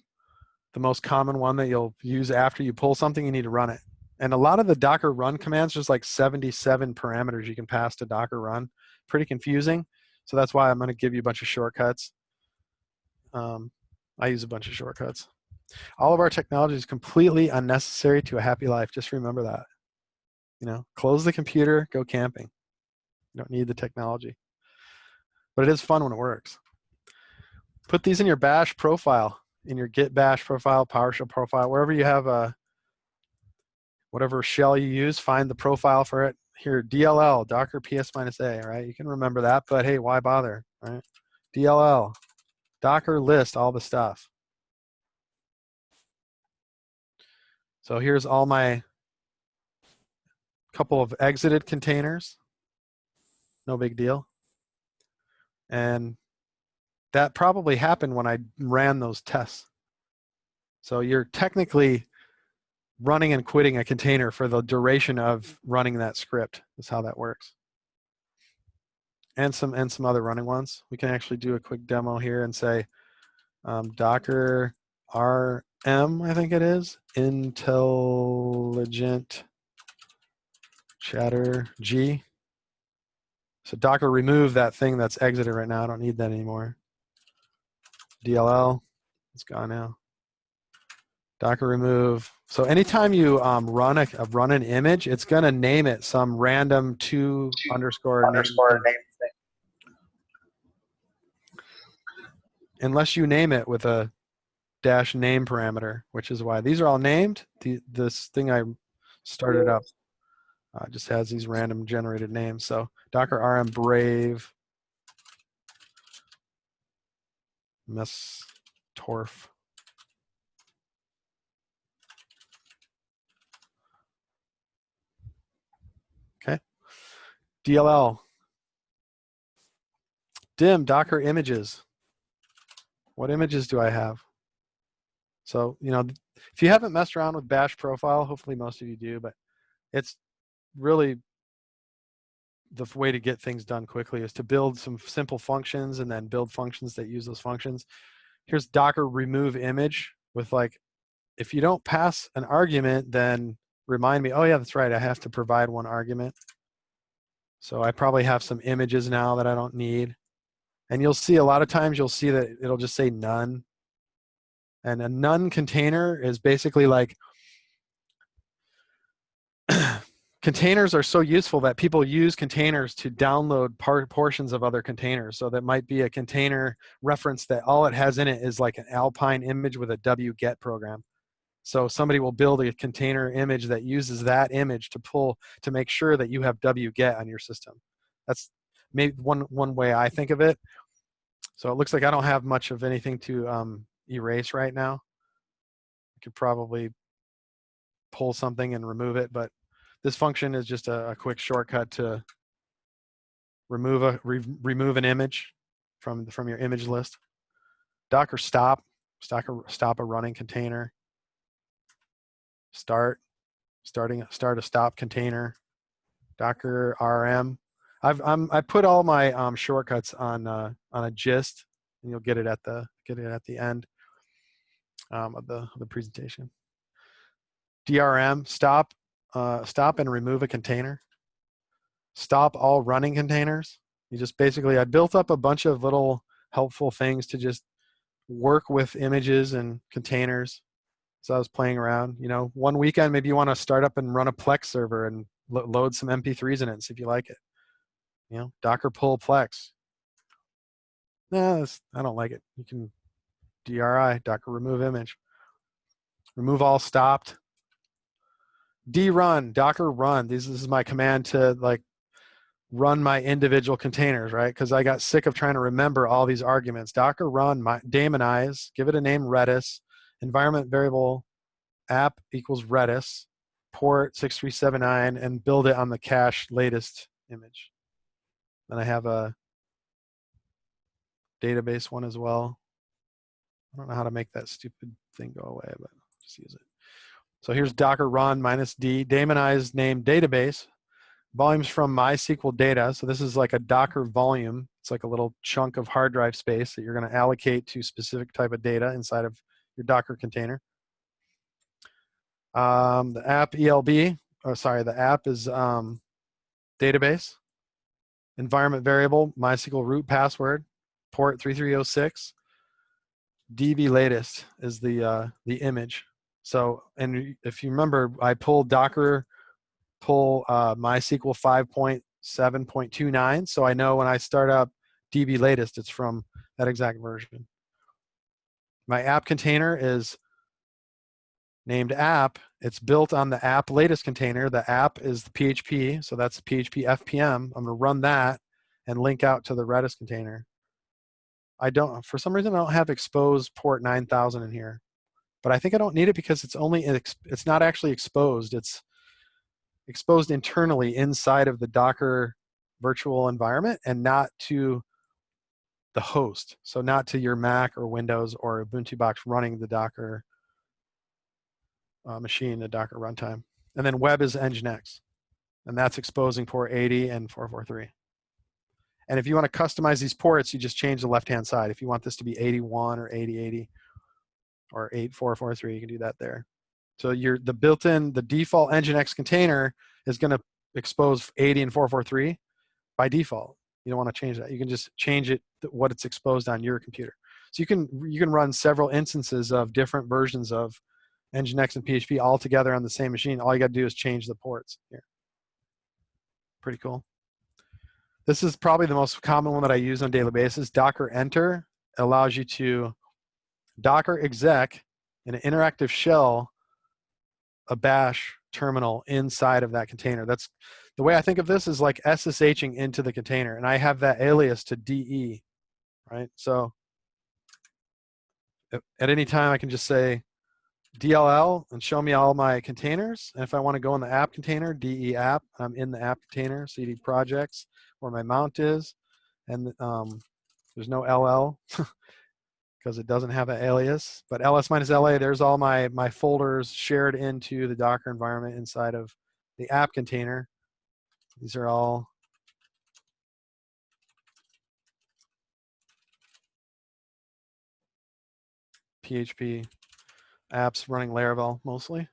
[SPEAKER 5] the most common one that you'll use after you pull something. You need to run it. And a lot of the Docker run commands, there's like 77 parameters you can pass to Docker run. Pretty confusing. So that's why I'm going to give you a bunch of shortcuts. I use a bunch of shortcuts. All of our technology is completely unnecessary to a happy life. Just remember that. Close the computer, go camping. You don't need the technology. But it is fun when it works. Put these in your bash profile, in your git bash profile, PowerShell profile, wherever you have whatever shell you use, find the profile for it. Here, DLL, Docker PS-A, right? You can remember that, but hey, why bother, right? DLL, Docker list, all the stuff. So here's all my couple of exited containers. No big deal. And that probably happened when I ran those tests. So you're technically running and quitting a container for the duration of running that script is how that works. And some other running ones. We can actually do a quick demo here and say Docker RM, I think it is, intelligent chatter G. So Docker remove that thing that's exited right now. I don't need that anymore. DLL, it's gone now. Docker remove. So anytime you run an image, it's going to name it some random __ name thing. Unless you name it with a -name parameter, which is why these are all named. This thing I started up just has these random generated names. So Docker RM Brave Mestorf. Okay. DLL. Dim Docker images. What images do I have? So, if you haven't messed around with bash profile, hopefully most of you do, but it's really the way to get things done quickly is to build some simple functions and then build functions that use those functions. Here's Docker remove image with like, if you don't pass an argument, then remind me, oh yeah, that's right, I have to provide one argument. So I probably have some images now that I don't need. And you'll see a lot of times you'll see that it'll just say none. And a none container is basically like, containers are so useful that people use containers to download portions of other containers. So that might be a container reference that all it has in it is like an Alpine image with a wget program. So somebody will build a container image that uses that image to make sure that you have wget on your system. That's maybe one way I think of it. So it looks like I don't have much of anything to erase right now. I could probably pull something and remove it, but this function is just a quick shortcut to remove an image from your image list. Docker stop a running container. Start a stop container. Docker rm. I put all my shortcuts on a gist, and you'll get it at the end of the presentation. DRM stop and remove a container. Stop all running containers. You just basically, I built up a bunch of little helpful things to just work with images and containers. So I was playing around. You know, one weekend maybe you want to start up and run a Plex server and load some MP3s in it and see if you like it. You know, Docker pull Plex. No, I don't like it. You can DRI, Docker remove image. Remove all stopped. drun, Docker run. This is my command to like run my individual containers, right? Because I got sick of trying to remember all these arguments. Docker run, daemonize, give it a name Redis, environment variable app equals Redis, port 6379, and build it on the cache latest image. Then I have a database one as well. I don't know how to make that stupid thing go away, but just use it. So here's Docker run -d, daemonize name database, volumes from MySQL data. So this is like a Docker volume. It's like a little chunk of hard drive space that you're going to allocate to specific type of data inside of your Docker container. The app ELB, the app is database, environment variable, MySQL root password, port 3306. DB latest is the image. So, and if you remember, I pulled Docker pull MySQL 5.7.29, so I know when I start up DB latest, it's from that exact version. My app container is named app. It's built on the app latest container. The app is the PHP, so that's PHP FPM. I'm going to run that and link out to the Redis container. For some reason, I don't have expose port 9000 in here, but I think I don't need it because it's not actually exposed. It's exposed internally inside of the Docker virtual environment and not to the host. So not to your Mac or Windows or Ubuntu box running the Docker machine, the Docker runtime. And then web is Nginx, and that's exposing port 80 and 443. And if you want to customize these ports, you just change the left-hand side. If you want this to be 81 or 8080 or 8443, you can do that there. So the default Nginx container is going to expose 80 and 443 by default. You don't want to change that. You can just change it what it's exposed on your computer. So you can run several instances of different versions of Nginx and PHP all together on the same machine. All you got to do is change the ports here. Pretty cool. This is probably the most common one that I use on a daily basis. Docker enter allows you to Docker exec in an interactive shell a bash terminal inside of that container. That's the way I think of this is like SSHing into the container, and I have that alias to DE, right? So at any time I can just say DLL and show me all my containers. And if I want to go in the app container, DE app, I'm in the app container, CD projects, where my mount is. And there's no LL because it doesn't have an alias. But ls-la, there's all my folders shared into the Docker environment inside of the app container. These are all PHP apps running Laravel mostly.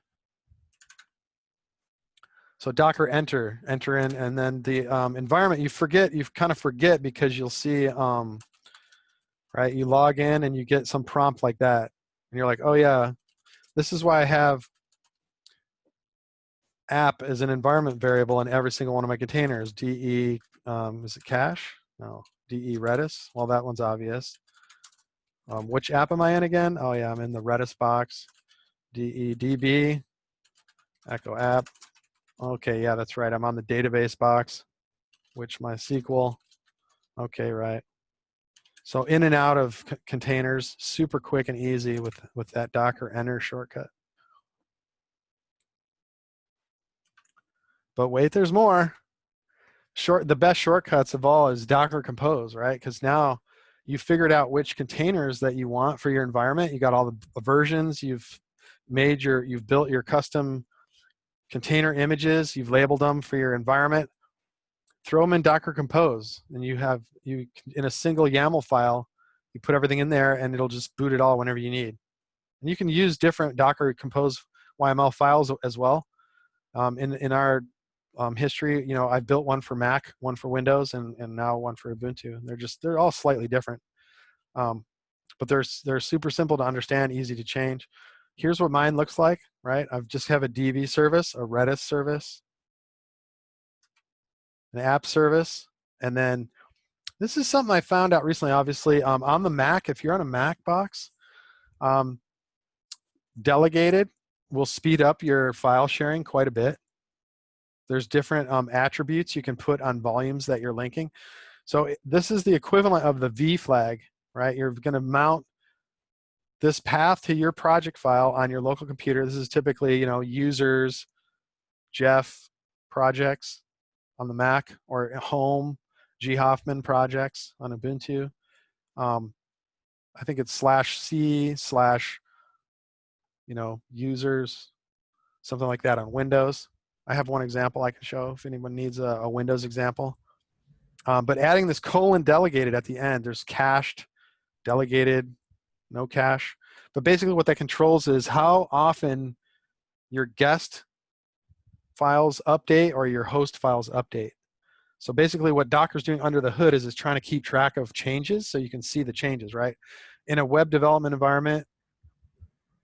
[SPEAKER 5] So Docker enter in, and then the environment, you kind of forget because you'll see, right, you log in and you get some prompt like that. And you're like, oh yeah, this is why I have app as an environment variable in every single one of my containers. DE, is it cache? No, DE Redis. Well, that one's obvious. Which app am I in again? Oh yeah, I'm in the Redis box. DE DB, echo app. Okay, yeah, that's right. I'm on the database box, which MySQL. Okay, right. So in and out of containers, super quick and easy with that Docker enter shortcut. But wait, there's more. The best shortcuts of all is Docker compose, right? Because now you've figured out which containers that you want for your environment. You got all the versions. You've built your custom container images. You've labeled them for your environment. Throw them in Docker compose, and you in a single YAML file. You put everything in there, and it'll just boot it all whenever you need. And you can use different Docker compose YML files as well. In our history, you know, I've built one for Mac, one for Windows, and now one for Ubuntu. They're all slightly different, but they're super simple to understand, easy to change. Here's what mine looks like, right? I just have a DB service, a Redis service, an app service, and then this is something I found out recently. Obviously, on the Mac, if you're on a Mac box, delegated will speed up your file sharing quite a bit. There's different attributes you can put on volumes that you're linking. So this is the equivalent of the V flag, right? You're going to mount this path to your project file on your local computer. This is typically, you know, users, Jeff projects on the Mac, or home, G Hoffman projects on Ubuntu. I think it's /C/ you know, users, something like that on Windows. I have one example I can show if anyone needs a Windows example. But adding this colon delegated at the end, there's cached, delegated, no cache. But basically what that controls is how often your guest files update or your host files update. So basically what Docker's doing under the hood is it's trying to keep track of changes so you can see the changes, right? In a web development environment,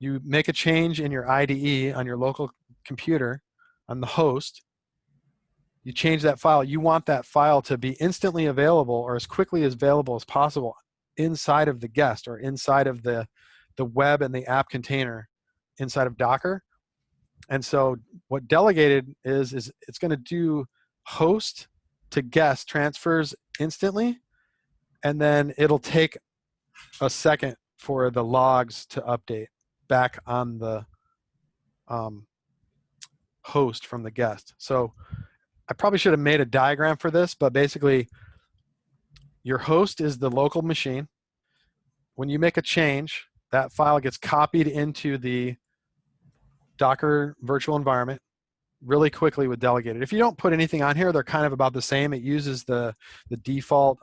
[SPEAKER 5] you make a change in your IDE on your local computer on the host, you change that file, you want that file to be instantly available or as quickly as available as possible inside of the guest or inside of the web and the app container inside of Docker. And so what delegated is it's going to do host to guest transfers instantly, and then it'll take a second for the logs to update back on the host from the guest. So I probably should have made a diagram for this, but basically your host is the local machine. When you make a change, that file gets copied into the Docker virtual environment really quickly with delegated. If you don't put anything on here, they're kind of about the same. It uses the default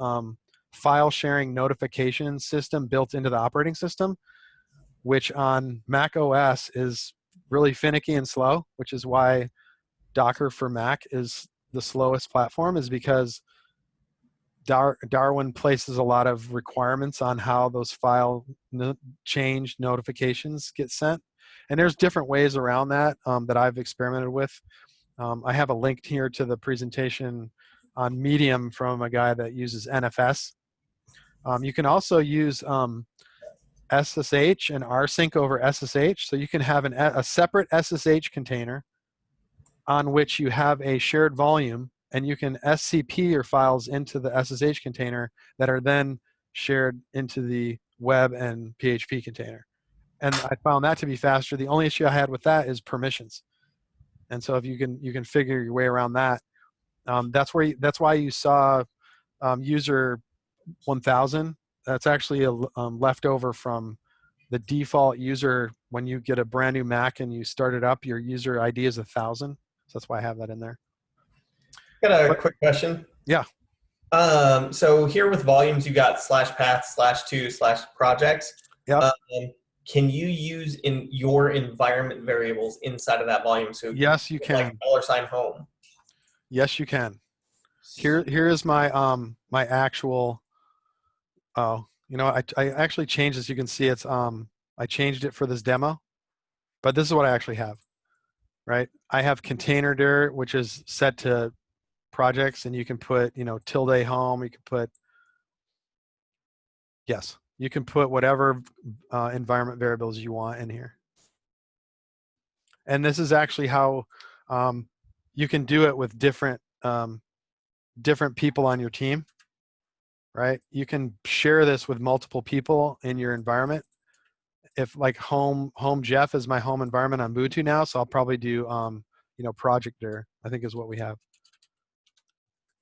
[SPEAKER 5] file sharing notification system built into the operating system, which on Mac OS is really finicky and slow, which is why Docker for Mac is the slowest platform, is because Darwin places a lot of requirements on how those file change notifications get sent. And there's different ways around that that I've experimented with. I have a link here to the presentation on Medium from a guy that uses NFS. You can also use SSH and rsync over SSH. So you can have a separate SSH container on which you have a shared volume, and you can SCP your files into the SSH container that are then shared into the web and PHP container. And I found that to be faster. The only issue I had with that is permissions. And so if you can figure your way around that, that's why you saw user 1000. That's actually a leftover from the default user. When you get a brand new Mac and you start it up, your user ID is 1000. So that's why I have that in there.
[SPEAKER 2] Got a quick question.
[SPEAKER 5] Yeah.
[SPEAKER 2] So here with volumes, you got /path/to/projects.
[SPEAKER 5] Yeah.
[SPEAKER 2] can you use in your environment variables inside of that volume? So
[SPEAKER 5] Yes, you can.
[SPEAKER 2] Like $home.
[SPEAKER 5] Yes, you can. Here is my my actual. Oh, you know, I actually changed this. You can see it's I changed it for this demo, but this is what I actually have. Right, I have container dir, which is set to projects, and you can put, you know, tilde home. You can put, yes, you can put whatever environment variables you want in here. And this is actually how you can do it with different different people on your team, right? You can share this with multiple people in your environment. If like home Jeff is my home environment on Ubuntu now, so I'll probably do you know, project dir, I think is what we have.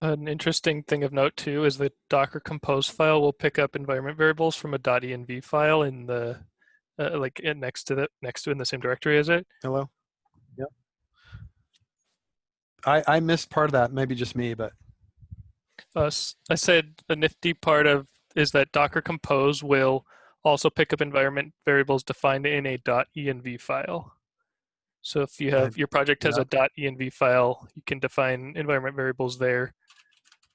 [SPEAKER 4] An interesting thing of note too is the Docker compose file will pick up environment variables from a .env file in the next to in the same directory as it.
[SPEAKER 5] Hello. Yep. I missed part of that. Maybe just me, but
[SPEAKER 4] I said the nifty part of is that Docker compose will also pick up environment variables defined in a .env file. So if you have your project has a .env file, you can define environment variables there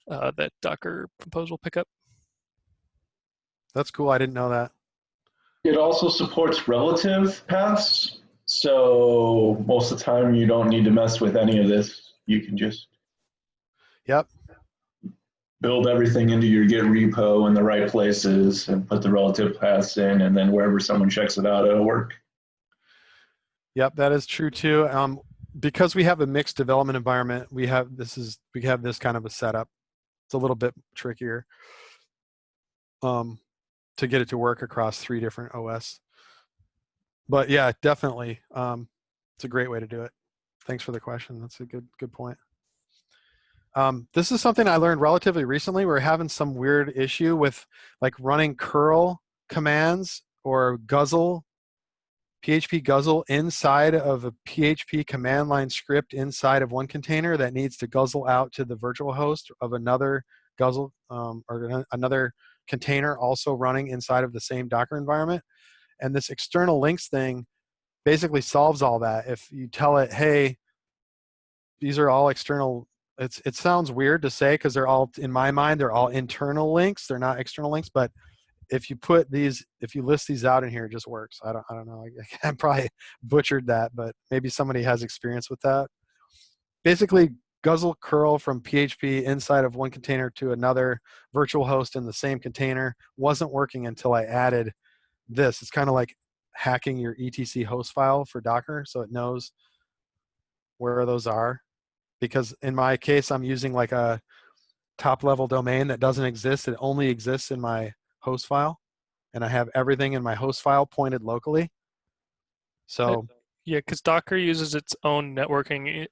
[SPEAKER 4] that Docker compose will pick up.
[SPEAKER 5] that's cool. I didn't know that.
[SPEAKER 7] It also supports relative paths. So most of the time you don't need to mess with any of this. You can just
[SPEAKER 5] Yep.
[SPEAKER 7] build everything into your Git repo in the right places and put the relative paths in, and then wherever someone checks it out, it'll work.
[SPEAKER 5] Yep, that is true too. Because we have a mixed development environment, we have this kind of a setup. It's a little bit trickier to get it to work across 3 different OS. But yeah, definitely, it's a great way to do it. Thanks for the question. That's a good point. This is something I learned relatively recently. We're having some weird issue with like running curl commands or guzzle, PHP guzzle inside of a PHP command line script inside of one container that needs to guzzle out to the virtual host of another guzzle or another container also running inside of the same Docker environment. And this external links thing basically solves all that. If you tell it, hey, these are all external, it sounds weird to say because they're all, in my mind, they're all internal links. They're not external links, but if you put these, if you list these out in here, it just works. I don't know. I probably butchered that, but maybe somebody has experience with that. Basically, guzzle curl from PHP inside of one container to another virtual host in the same container wasn't working until I added this. It's kind of like hacking your etc host file for Docker, so it knows where those are. Because in my case, I'm using like a top level domain that doesn't exist. It only exists in my host file, and I have everything in my host file pointed locally. So
[SPEAKER 4] yeah, because Docker uses its own networking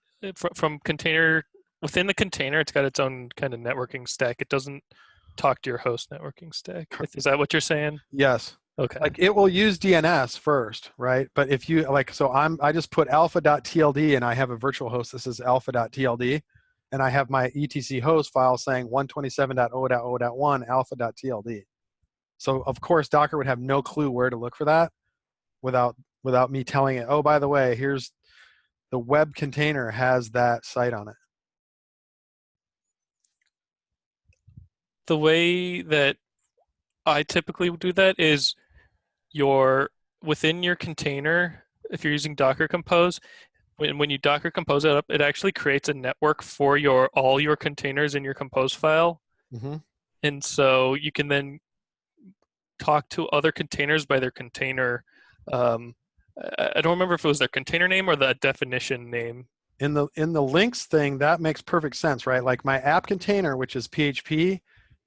[SPEAKER 4] from container within the container. It's got its own kind of networking stack. It doesn't talk to your host networking stack. Is that what you're saying?
[SPEAKER 5] yes.
[SPEAKER 4] Okay.
[SPEAKER 5] Like it will use DNS first, right? But if you like, so I just put alpha.tld and I have a virtual host that says alpha.tld, and I have my etc host file saying 127.0.0.1 alpha.tld. So of course Docker would have no clue where to look for that without me telling it, oh, by the way, here's the web container has that site on it.
[SPEAKER 4] The way that I typically do that is within your container, if you're using Docker Compose, when you Docker Compose it up, it actually creates a network for all your containers in your Compose file.
[SPEAKER 5] Mm-hmm.
[SPEAKER 4] And so you can then talk to other containers by their container. I don't remember if it was their container name or the definition name.
[SPEAKER 5] In the links thing, that makes perfect sense, right? Like my app container, which is PHP,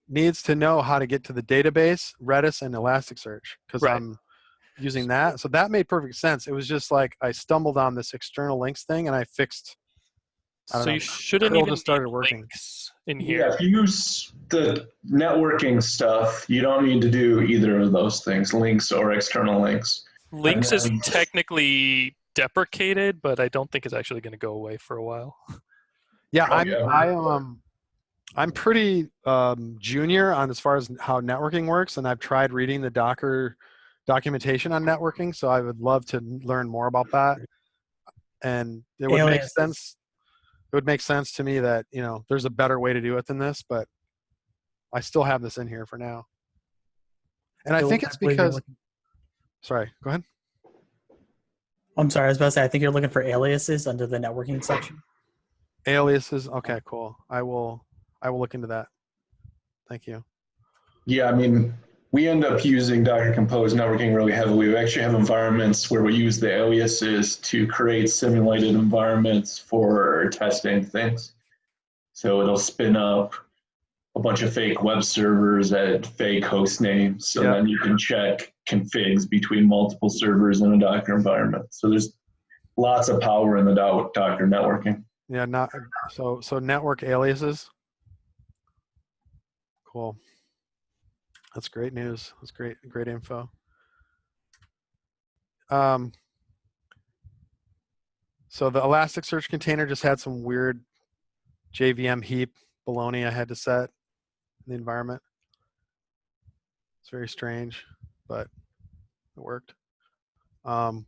[SPEAKER 5] needs to know how to get to the database, Redis, and Elasticsearch, because
[SPEAKER 4] Right.
[SPEAKER 5] I'm using that. So that made perfect sense. It was just like I stumbled on this external links thing, and I fixed. I don't know.
[SPEAKER 4] You shouldn't
[SPEAKER 5] curl
[SPEAKER 4] even
[SPEAKER 5] just started
[SPEAKER 4] need
[SPEAKER 5] working.
[SPEAKER 4] links in here.
[SPEAKER 7] Yeah, if you use the networking stuff, you don't need to do either of those things, links or external links.
[SPEAKER 4] Links is technically deprecated, but I don't think it's actually going to go away for a while.
[SPEAKER 5] Yeah,
[SPEAKER 7] Oh,
[SPEAKER 5] I'm pretty junior on as far as how networking works, and I've tried reading the Docker documentation on networking, so I would love to learn more about that. And it would make
[SPEAKER 3] Aliases.
[SPEAKER 5] sense. It would make sense to me that, you know, there's a better way to do it than this, but I still have this in here for now. And I think it's because, sorry, go ahead.
[SPEAKER 3] I'm sorry, I was about to say, I think you're looking for aliases under the networking section.
[SPEAKER 5] Aliases. Okay, cool. I will look into that. Thank you.
[SPEAKER 7] Yeah, I mean, we end up using Docker Compose networking really heavily. We actually have environments where we use the aliases to create simulated environments for testing things. So it'll spin up a bunch of fake web servers at fake host names. So then you can check configs between multiple servers in a Docker environment. So there's lots of power in the Docker networking.
[SPEAKER 5] Yeah, not so network aliases. Cool. That's great news. That's great info. So the Elasticsearch container just had some weird JVM heap baloney I had to set in the environment. It's very strange, but it worked. Kibana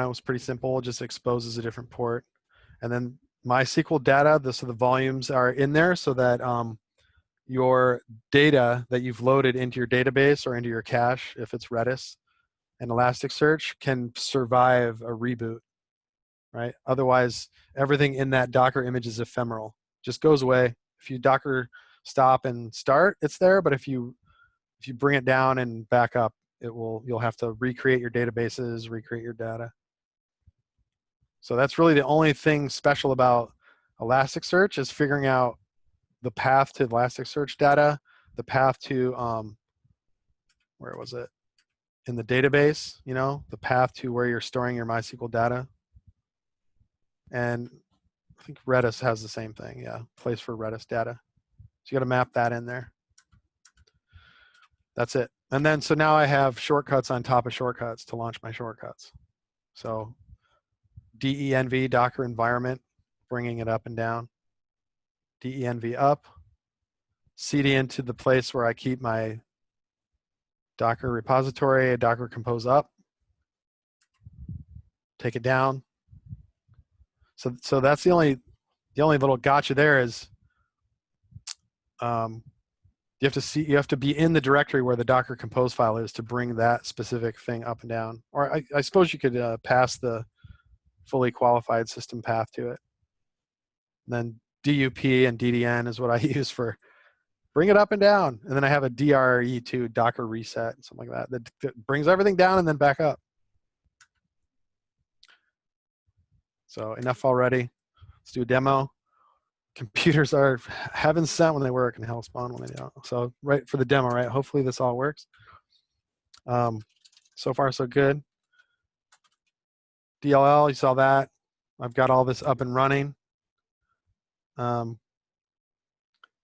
[SPEAKER 5] was pretty simple. It just exposes a different port. And then MySQL data, so the volumes are in there so that your data that you've loaded into your database or into your cache, if it's Redis and Elasticsearch, can survive a reboot, right? Otherwise, everything in that Docker image is ephemeral. Just goes away. If you Docker stop and start, it's there. But if you bring it down and back up, you'll have to recreate your databases, recreate your data. So that's really the only thing special about Elasticsearch is figuring out the path to Elasticsearch data, the path to, where was it? In the database, you know, the path to where you're storing your MySQL data. And I think Redis has the same thing, yeah, place for Redis data. So you got to map that in there. That's it. And then, so now I have shortcuts on top of shortcuts to launch my shortcuts. So DENV, Docker environment, bringing it up and down. DENV up, CD into the place where I keep my Docker repository, Docker Compose up, take it down. So that's the only little gotcha there is you have to be in the directory where the Docker Compose file is to bring that specific thing up and down. Or I suppose you could pass the fully qualified system path to it. And then DUP and DDN is what I use for bring it up and down. And then I have a DRE2, Docker reset, something like that brings everything down and then back up. So enough already. Let's do a demo. Computers are heaven sent when they work and hell spawn when they don't. So right for the demo, right? Hopefully this all works. So far so good. DLL, you saw that. I've got all this up and running. But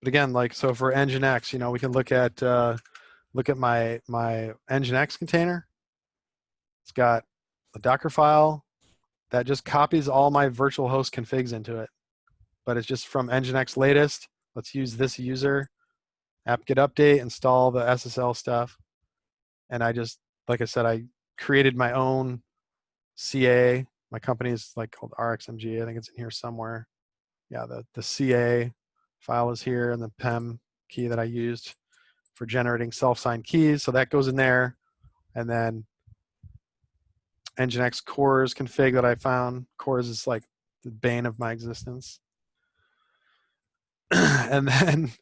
[SPEAKER 5] again, like, so for Nginx, you know, we can look at my Nginx container. It's got a Docker file that just copies all my virtual host configs into it. But it's just from Nginx latest. Let's use this user, apt-get update, install the SSL stuff. And I just, like I said, I created my own CA. My company is like called RxMG. I think it's in here somewhere. Yeah, the CA file is here and the PEM key that I used for generating self-signed keys. So that goes in there. And then Nginx cores config that I found. Cores is like the bane of my existence. And then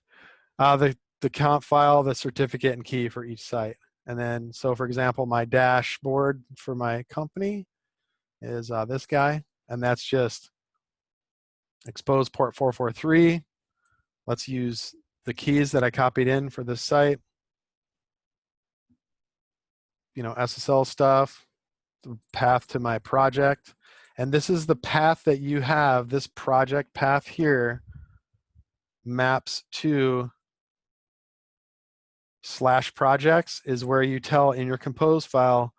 [SPEAKER 5] the count file, the certificate and key for each site. And then, so for example, my dashboard for my company is this guy. And that's just expose port 443. Let's use the keys that I copied in for this site. You know, SSL stuff, the path to my project. And this is the path that you have, this project path here maps to /projects is where you tell in your compose file,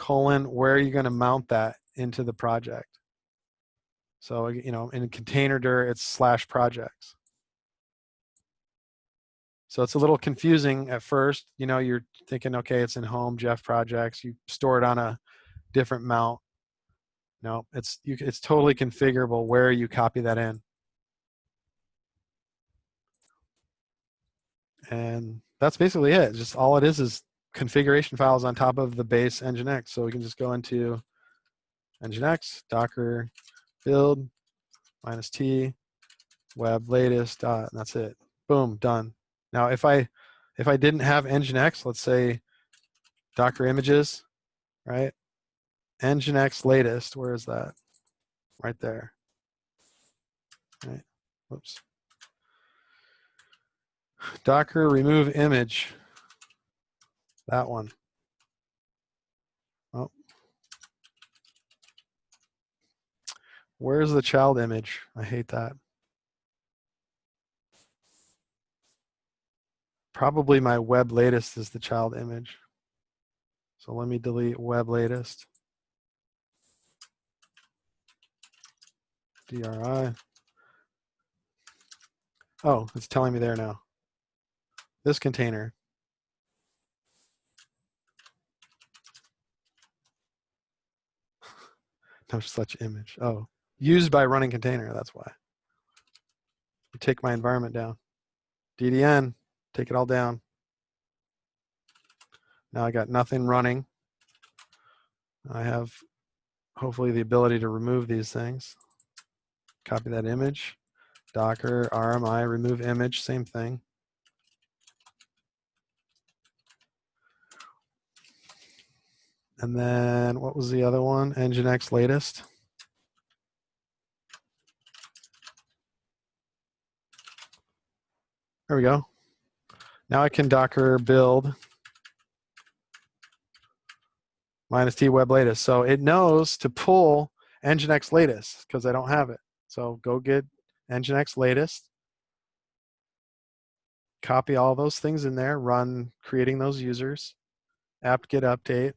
[SPEAKER 5] where you're going to mount that into the project. So, you know, in container dir, it's /projects. So it's a little confusing at first. You know, you're thinking, okay, it's in home, Jeff projects. You store it on a different mount. No, it's totally configurable where you copy that in. And that's basically it. Just all it is configuration files on top of the base Nginx. So we can just go into Nginx, Docker, build, -t, web latest, and that's it. Boom, done. Now if I didn't have Nginx, let's say Docker images, right? Nginx latest, where is that? Right there. Right. Whoops. Docker remove image. That one. Oh. Where's the child image? I hate that. Probably my web latest is the child image. So let me delete web latest. DRI. Oh, it's telling me there now. This container. No such image. Oh, used by running container. That's why. Take my environment down. DDN. Take it all down. Now I got nothing running. I have hopefully the ability to remove these things. Copy that image. Docker RMI remove image. Same thing. And then what was the other one? Nginx latest. There we go. Now I can Docker build -t web latest. So it knows to pull Nginx latest because I don't have it. So go get Nginx latest. Copy all those things in there. Run creating those users. Apt-get update.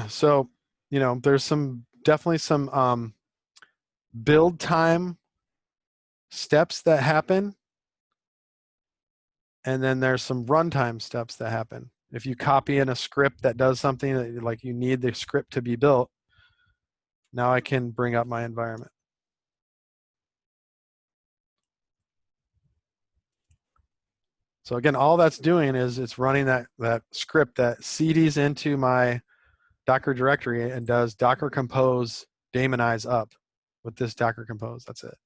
[SPEAKER 5] So, you know, there's definitely some build time steps that happen. And then there's some runtime steps that happen. If you copy in a script that does something that, like, you need the script to be built, now I can bring up my environment. So again, all that's doing is it's running that script that CDs into my Docker directory and does Docker compose daemonize up with this Docker compose. That's it.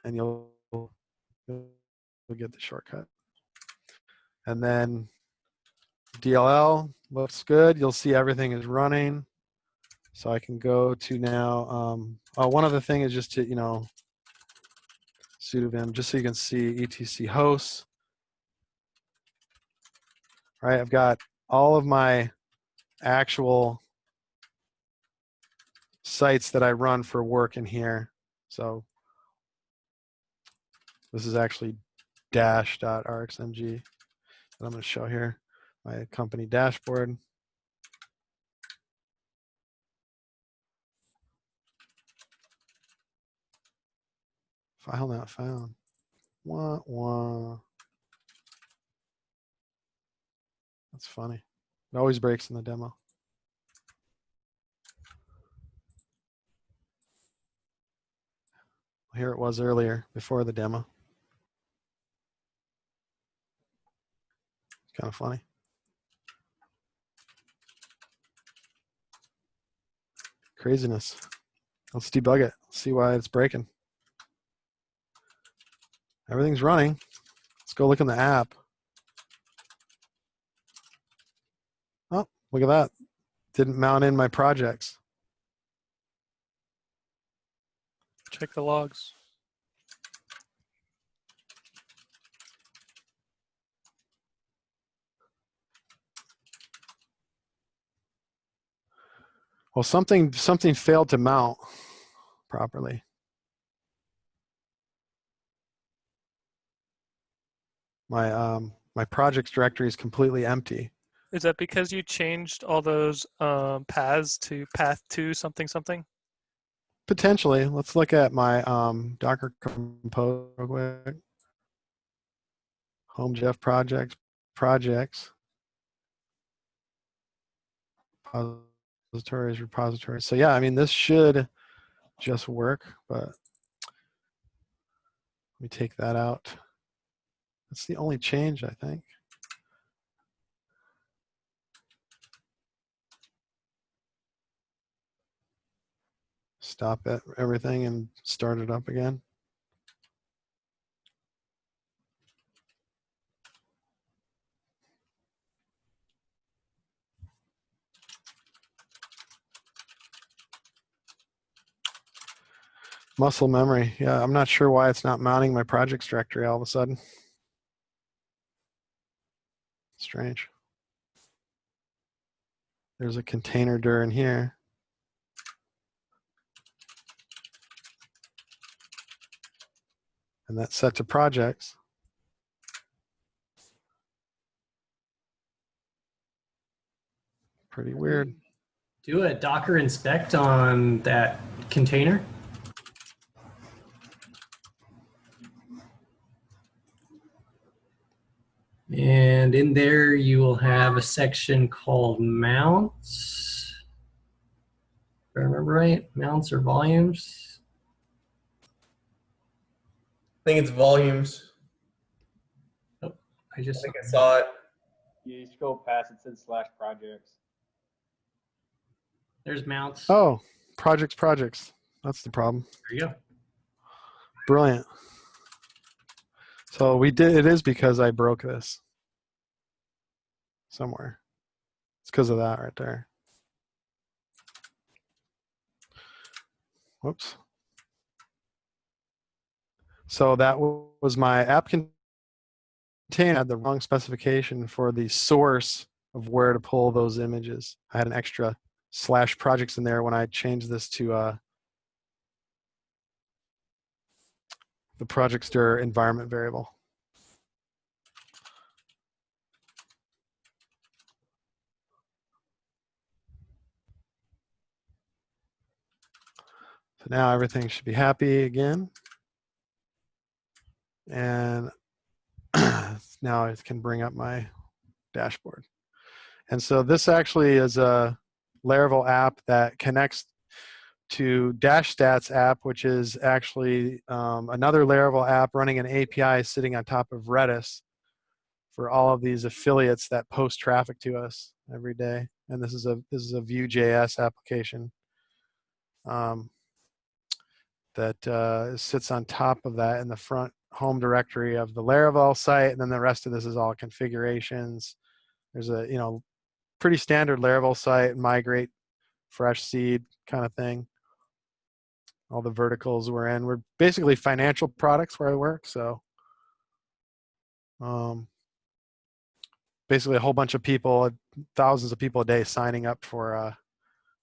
[SPEAKER 5] And you'll get the shortcut. And then DLL looks good. You'll see everything is running. So I can go to now. One other thing is just to, you know, sudo vim, just so you can see etc hosts. Right, I've got all of my actual sites that I run for work in here. So this is actually dash.rxmg that I'm going to show here. My company dashboard. File not found. Wah, wah. That's funny. It always breaks in the demo. Here it was earlier before the demo. It's kind of funny. Craziness. Let's debug it. See why it's breaking. Everything's running. Let's go look in the app. Oh, look at that. Didn't mount in my projects.
[SPEAKER 4] Check the logs.
[SPEAKER 5] Well, something failed to mount properly. My projects directory is completely empty.
[SPEAKER 4] Is that because you changed all those paths to path to something something?
[SPEAKER 5] Potentially. Let's look at my Docker Compose real quick. Home Jeff projects. Repositories. So yeah, I mean, this should just work, but let me take that out. That's the only change, I think. Stop everything and start it up again. Muscle memory. Yeah, I'm not sure why it's not mounting my projects directory all of a sudden. Strange. There's a container dir in here. And that's set to projects. Pretty weird.
[SPEAKER 1] Do a Docker inspect on that container. And in there, you will have a section called mounts. If I remember right, mounts or volumes.
[SPEAKER 2] I think it's volumes.
[SPEAKER 1] I
[SPEAKER 2] I
[SPEAKER 1] just
[SPEAKER 2] think I saw it.
[SPEAKER 8] You scroll past it says /projects.
[SPEAKER 1] there's mounts.
[SPEAKER 5] Oh, projects. That's the problem.
[SPEAKER 1] There you go.
[SPEAKER 5] Brilliant. So it is because I broke this somewhere. It's because of that right there. Whoops. So that was my app container had the wrong specification for the source of where to pull those images. I had an extra /projects in there when I changed this to the projects dir environment variable. So now everything should be happy again. And now I can bring up my dashboard. And so this actually is a Laravel app that connects to DashStats app, which is actually another Laravel app running an API sitting on top of Redis for all of these affiliates that post traffic to us every day. And this is a Vue.js application that sits on top of that in the front home directory of the Laravel site, and then the rest of this is all configurations. There's a pretty standard Laravel site, migrate, fresh seed kind of thing. All the verticals we're in. We're basically financial products where I work, so basically a whole bunch of people, thousands of people a day signing up for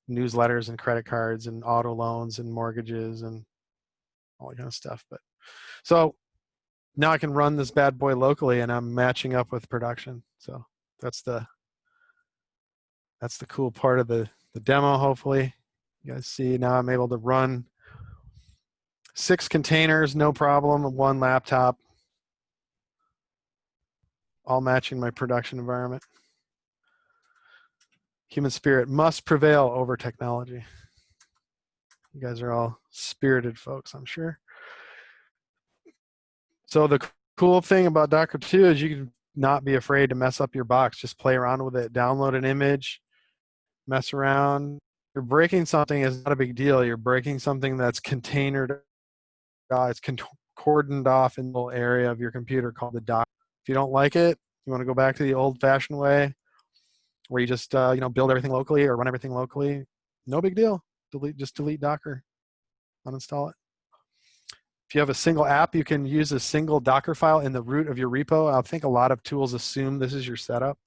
[SPEAKER 5] newsletters and credit cards and auto loans and mortgages and all that kind of stuff. But so now I can run this bad boy locally, and I'm matching up with production. So that's the cool part of the demo. Hopefully you guys see now I'm able to run 6 containers, no problem, 1 laptop, all matching my production environment. Human spirit must prevail over technology. You guys are all spirited folks, I'm sure. So the cool thing about Docker 2 is you can not be afraid to mess up your box. Just play around with it, download an image, mess around. You're breaking something is not a big deal. You're breaking something that's containered. It's cordoned off in the little area of your computer called the dock. If you don't like it, you want to go back to the old-fashioned way where you just build everything locally or run everything locally. No big deal. Just delete Docker, uninstall it. If you have a single app, you can use a single Docker file in the root of your repo. I think a lot of tools assume this is your setup.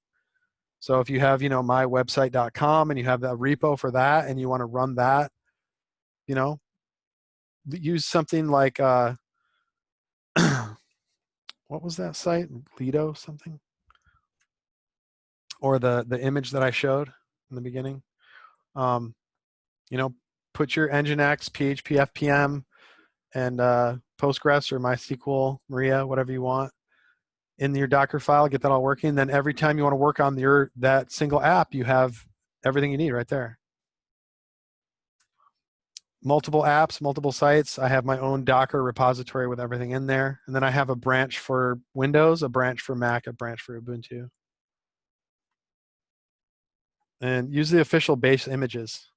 [SPEAKER 5] So if you have, mywebsite.com and you have that repo for that and you want to run that, use something like, what was that site? Lido something? Or the image that I showed in the beginning. put your Nginx, PHP, FPM, and Postgres or MySQL, Maria, whatever you want, in your Docker file. Get that all working. Then every time you want to work on that single app, you have everything you need right there. Multiple apps, multiple sites. I have my own Docker repository with everything in there. And then I have a branch for Windows, a branch for Mac, a branch for Ubuntu. And use the official base images.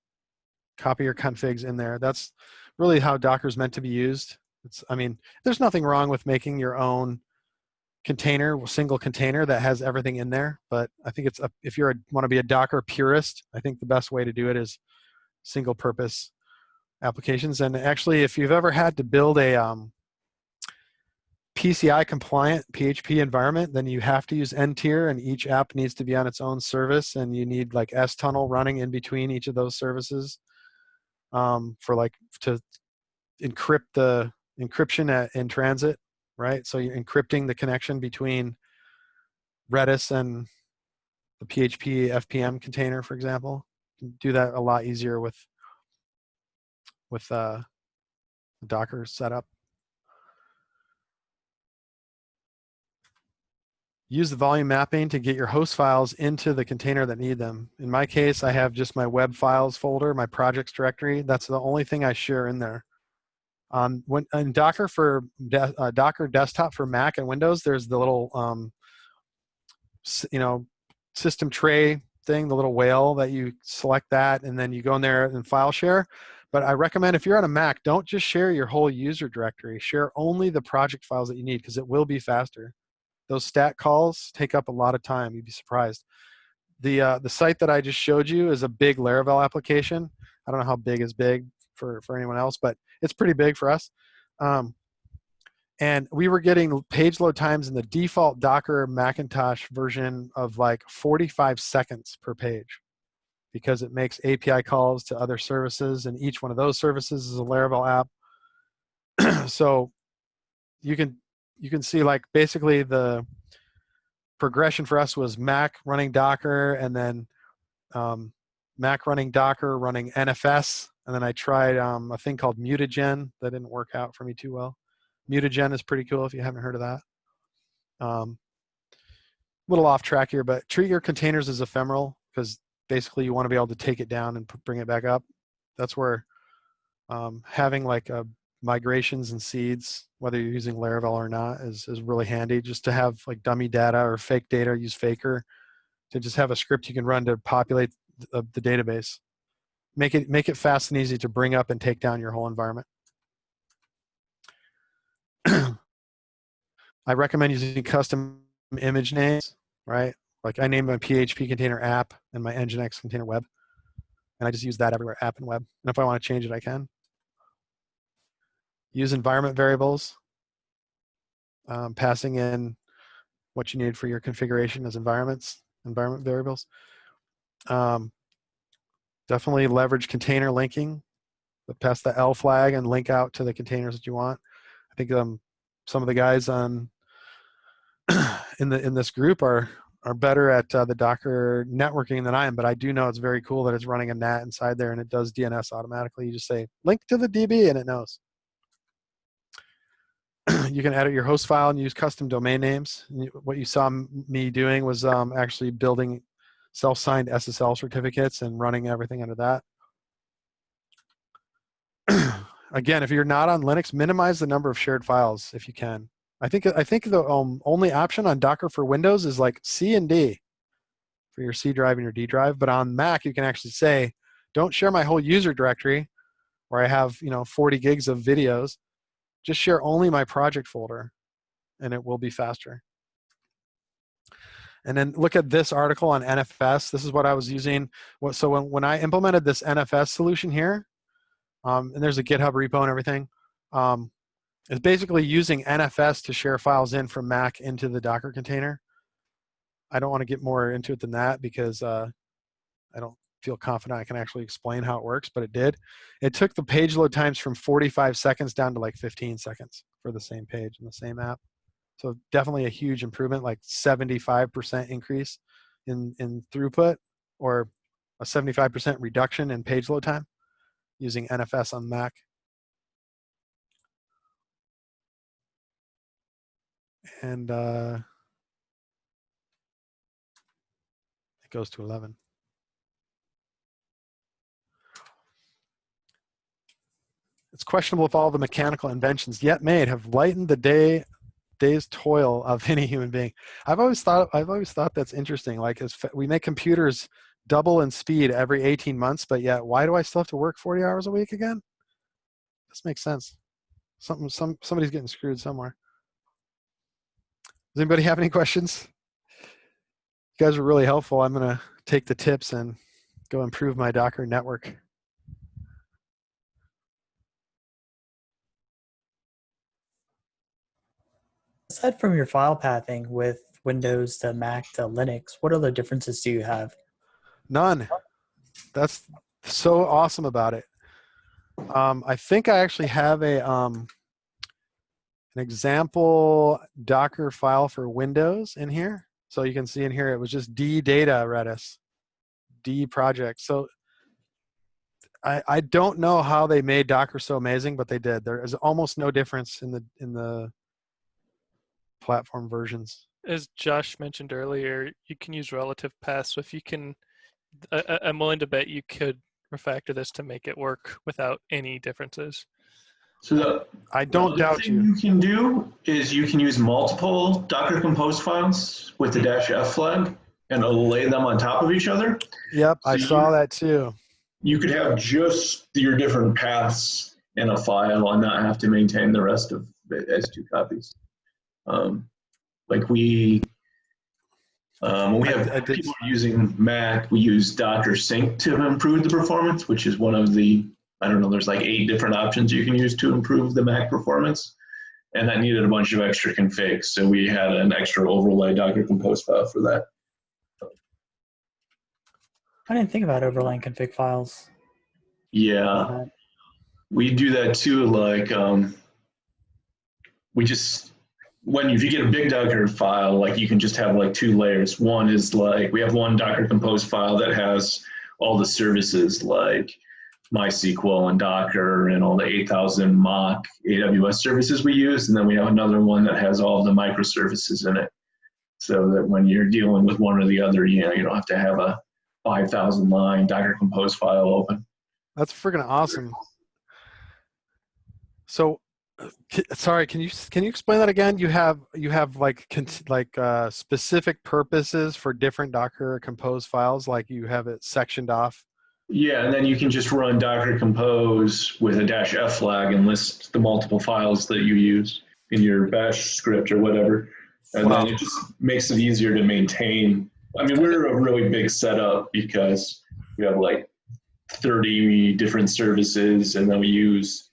[SPEAKER 5] Copy your configs in there. That's really how Docker is meant to be used. I mean, there's nothing wrong with making your own container, single container that has everything in there. But I think if you want to be a Docker purist, I think the best way to do it is single purpose applications. And actually, if you've ever had to build a PCI compliant PHP environment, then you have to use N-tier, and each app needs to be on its own service, and you need like S-tunnel running in between each of those services to encrypt the encryption in transit, right? So you're encrypting the connection between Redis and the PHP FPM container, for example. You can do that a lot easier with the Docker setup. Use the volume mapping to get your host files into the container that need them. In my case, I have just my web files folder, my projects directory. That's the only thing I share in there. When in Docker for Docker desktop for Mac and Windows, there's the little system tray thing, the little whale that you select that, and then you go in there and file share. But I recommend if you're on a Mac, don't just share your whole user directory. Share only the project files that you need, because it will be faster. Those stat calls take up a lot of time. You'd be surprised. The site that I just showed you is a big Laravel application. I don't know how big is big for anyone else, but it's pretty big for us. And we were getting page load times in the default Docker Macintosh version of like 45 seconds per page, because it makes API calls to other services, and each one of those services is a Laravel app. So you can see like basically the progression for us was Mac running Docker, and then Mac running Docker running NFS, and then I tried a thing called Mutagen that didn't work out for me too well. Mutagen is pretty cool if you haven't heard of that. Little off track here, but treat your containers as ephemeral, because basically you want to be able to take it down and bring it back up. That's where having like migrations and seeds, whether you're using Laravel or not, is really handy. Just to have like dummy data or fake data, use Faker to just have a script you can run to populate the database. Make it fast and easy to bring up and take down your whole environment. I recommend using custom image names, right? Like I named my PHP container app and my Nginx container web, and I just use that everywhere, app and web. And if I want to change it, I can. Use environment variables, passing in what you need for your configuration as environment variables. Definitely leverage container linking, but pass the L flag and link out to the containers that you want. I think some of the guys on in this group are better at the Docker networking than I am, but I do know it's very cool that it's running a NAT inside there and it does DNS automatically. You just say link to the DB and it knows. You can edit your host file and use custom domain names. What you saw me doing was actually building self-signed SSL certificates and running everything under that. Again, if you're not on Linux, minimize the number of shared files if you can. I think the only option on Docker for Windows is like C and D for your C drive and your D drive. But on Mac, you can actually say, don't share my whole user directory where I have 40 gigs of videos. Just share only my project folder, and it will be faster. And then look at this article on NFS. This is what I was using. So when I implemented this NFS solution here, and there's a GitHub repo and everything, it's basically using NFS to share files in from Mac into the Docker container. I don't want to get more into it than that because I don't feel confident I can actually explain how it works, but it did. It took the page load times from 45 seconds down to like 15 seconds for the same page in the same app. So definitely a huge improvement, like 75% increase in throughput, or a 75% reduction in page load time. using NFS on Mac. And it goes to 11. It's questionable if all the mechanical inventions yet made have lightened the day's toil of any human being. I've always thought that's interesting. Like, we make computers double in speed every 18 months, but yet why do I still have to work 40 hours a week again? This makes sense. Somebody's getting screwed somewhere. Does anybody have any questions? You guys were really helpful. I'm gonna take the tips and go improve my Docker network.
[SPEAKER 3] Aside from your file pathing with Windows to Mac to Linux, what other differences do you have?
[SPEAKER 5] None. That's so awesome about it. I think I actually have an example Docker file for Windows in here. So you can see in here, it was just D data Redis, D project. So I don't know how they made Docker so amazing, but they did. There is almost no difference in the platform versions.
[SPEAKER 4] As Josh mentioned earlier, you can use relative paths. So if you can, I'm willing to bet you could refactor this to make it work without any differences.
[SPEAKER 7] So
[SPEAKER 5] I don't
[SPEAKER 7] the other
[SPEAKER 5] doubt
[SPEAKER 7] thing
[SPEAKER 5] you.
[SPEAKER 7] you can do is you can use multiple Docker Compose files with the -f flag and lay them on top of each other.
[SPEAKER 5] Yep,
[SPEAKER 7] So
[SPEAKER 5] I saw that too.
[SPEAKER 7] You could have just your different paths in a file and not have to maintain the rest of it as 2 copies. Like when we have people using Mac, we use Docker Sync to improve the performance, which is one of the, I don't know, there's like 8 different options you can use to improve the Mac performance. And that needed a bunch of extra configs. So we had an extra overlay Docker Compose file for that.
[SPEAKER 3] I didn't think about overlaying config files.
[SPEAKER 7] Yeah, we do that too. Like, if you get a big Docker file, like you can just have like 2 layers. One is like, we have one Docker Compose file that has all the services like MySQL and Docker and all the 8,000 mock AWS services we use. And then we have another one that has all the microservices in it. So that when you're dealing with one or the other, you don't have to have a 5,000 line Docker Compose file open.
[SPEAKER 5] That's freaking awesome. So, sorry, can you explain that again? You have like specific purposes for different Docker Compose files, like you have it sectioned off.
[SPEAKER 7] Yeah, and then you can just run Docker Compose with a -f flag and list the multiple files that you use in your bash script or whatever. And then it just makes it easier to maintain. I mean, we're a really big setup because we have like 30 different services, and then we use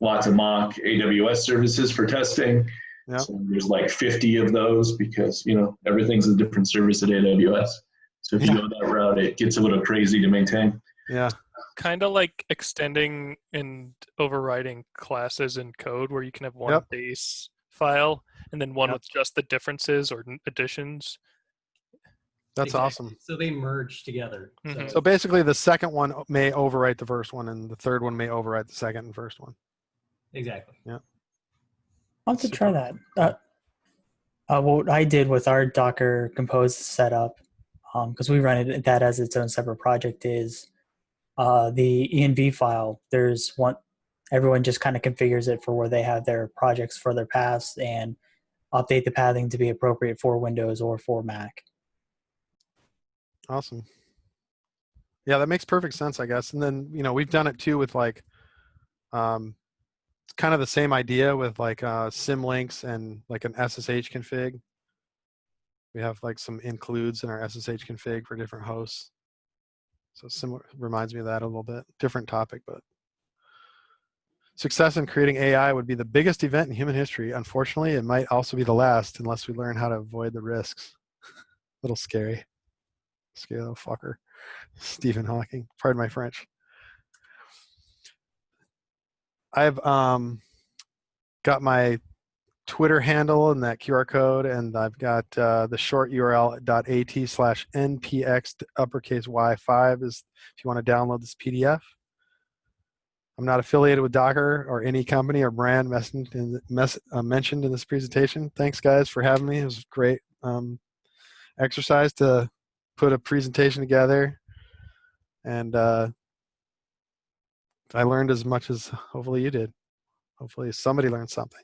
[SPEAKER 7] lots of mock AWS services for testing.
[SPEAKER 5] Yeah.
[SPEAKER 7] So there's like 50 of those because, everything's a different service at AWS. So if you go that route, it gets a little crazy to maintain.
[SPEAKER 5] Yeah.
[SPEAKER 4] Kind of like extending and overriding classes in code where you can have one base file and then one with just the differences or additions.
[SPEAKER 5] That's awesome.
[SPEAKER 1] So they merge together.
[SPEAKER 4] Mm-hmm.
[SPEAKER 5] So basically the second one may overwrite the first one and the third one may overwrite the second and first one.
[SPEAKER 1] Exactly.
[SPEAKER 5] Yeah.
[SPEAKER 3] I'll have to try that. What I did with our Docker Compose setup, because we run that as its own separate project, is the env file. There's one, everyone just kind of configures it for where they have their projects for their paths and update the pathing to be appropriate for Windows or for Mac.
[SPEAKER 5] Awesome. Yeah, that makes perfect sense, I guess. And then, we've done it too with like, it's kind of the same idea with like symlinks and like an SSH config. We have like some includes in our SSH config for different hosts. So similar, reminds me of that a little bit. Different topic, but success in creating AI would be the biggest event in human history. Unfortunately, it might also be the last unless we learn how to avoid the risks. A little scary. Scary little fucker. Stephen Hawking. Pardon my French. I've got my Twitter handle and that QR code, and I've got the short URL .at/npx uppercase y5 is if you want to download this PDF. I'm not affiliated with Docker or any company or brand mentioned in this presentation. Thanks, guys, for having me. It was a great exercise to put a presentation together. And I learned as much as hopefully you did. Hopefully somebody learned something.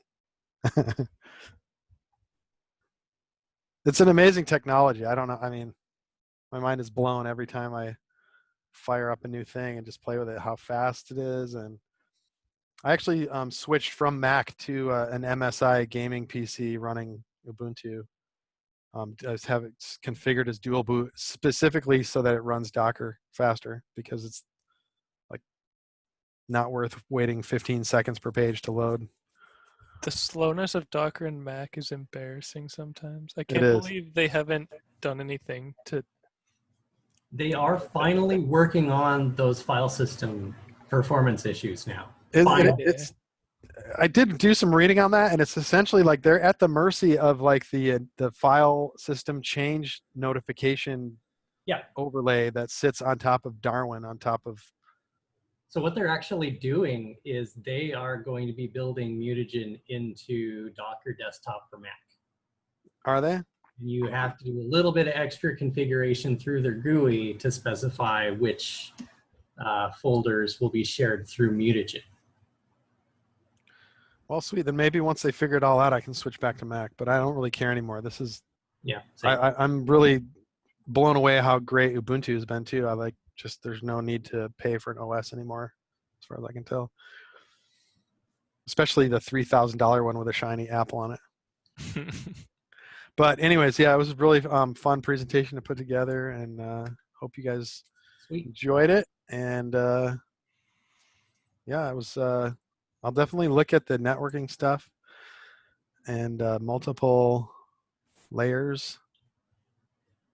[SPEAKER 5] It's an amazing technology. I don't know. I mean, my mind is blown every time I fire up a new thing and just play with it, how fast it is. And I actually switched from Mac to an MSI gaming PC running Ubuntu. I have it configured as dual boot specifically so that it runs Docker faster, because it's like not worth waiting 15 seconds per page to load.
[SPEAKER 4] The slowness of Docker and Mac is embarrassing sometimes. I
[SPEAKER 5] It
[SPEAKER 4] can't
[SPEAKER 5] is.
[SPEAKER 4] believe they haven't done anything to.
[SPEAKER 1] They are finally working on those file system performance issues now.
[SPEAKER 5] I did do some reading on that, and it's essentially like they're at the mercy of like the file system change notification overlay that sits on top of Darwin on top of.
[SPEAKER 1] So what they're actually doing is they are going to be building mutagen into Docker Desktop for Mac.
[SPEAKER 5] Are they?
[SPEAKER 1] And you have to do a little bit of extra configuration through their GUI to specify which folders will be shared through mutagen.
[SPEAKER 5] Well, sweet. Then maybe once they figure it all out, I can switch back to Mac. But I don't really care anymore. This is.
[SPEAKER 1] Yeah.
[SPEAKER 5] I'm really blown away how great Ubuntu has been too. I like just there's no need to pay for an OS anymore, as far as I can tell. Especially the $3,000 one with a shiny Apple on it. But anyways, yeah, it was a really fun presentation to put together, and hope you guys enjoyed it. And yeah, it was. I'll definitely look at the networking stuff and multiple layers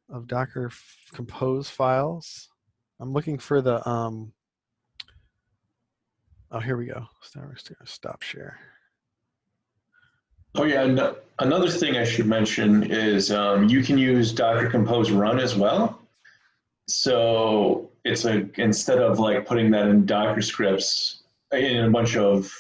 [SPEAKER 5] of Docker compose files. I'm looking for the oh, here we go. Stop share.
[SPEAKER 7] Oh yeah, another thing I should mention is you can use Docker Compose Run as well. So it's instead of like putting that in Docker scripts in a bunch of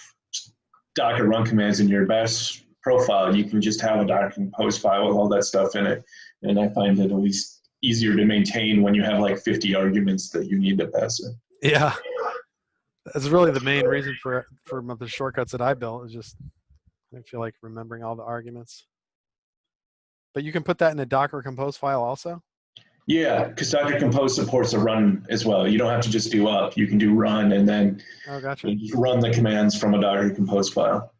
[SPEAKER 7] Docker run commands in your bash profile, you can just have a Docker Compose file with all that stuff in it. And I find it at least easier to maintain when you have like 50 arguments that you need to pass in.
[SPEAKER 5] Yeah, that's really the main reason for the shortcuts that I built, is just I feel like remembering all the arguments. But you can put that in a Docker Compose file also?
[SPEAKER 7] Yeah, because Docker Compose supports a run as well. You don't have to just do up. You can do run and then
[SPEAKER 5] gotcha.
[SPEAKER 7] Run the commands from a Docker Compose file.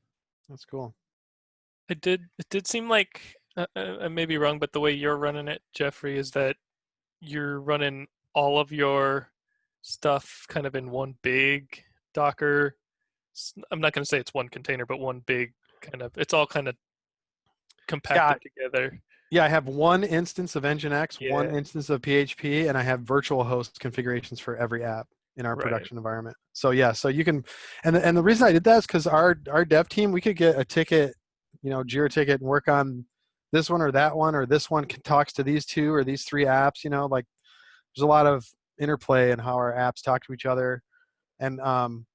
[SPEAKER 5] That's cool.
[SPEAKER 4] It did seem like, I may be wrong, but the way you're running it, Geoffrey, is that you're running all of your stuff kind of in one big Docker. I'm not going to say it's one container, but one big kind of, it's all kind of compacted together.
[SPEAKER 5] Yeah, I have one instance of Nginx, one instance of PHP, and I have virtual host configurations for every app in our production environment. So yeah, so you can, and the reason I did that is because our dev team, we could get a ticket, Jira ticket, and work on this one, or this one talks to these two or these three apps. Like there's a lot of interplay in how our apps talk to each other. And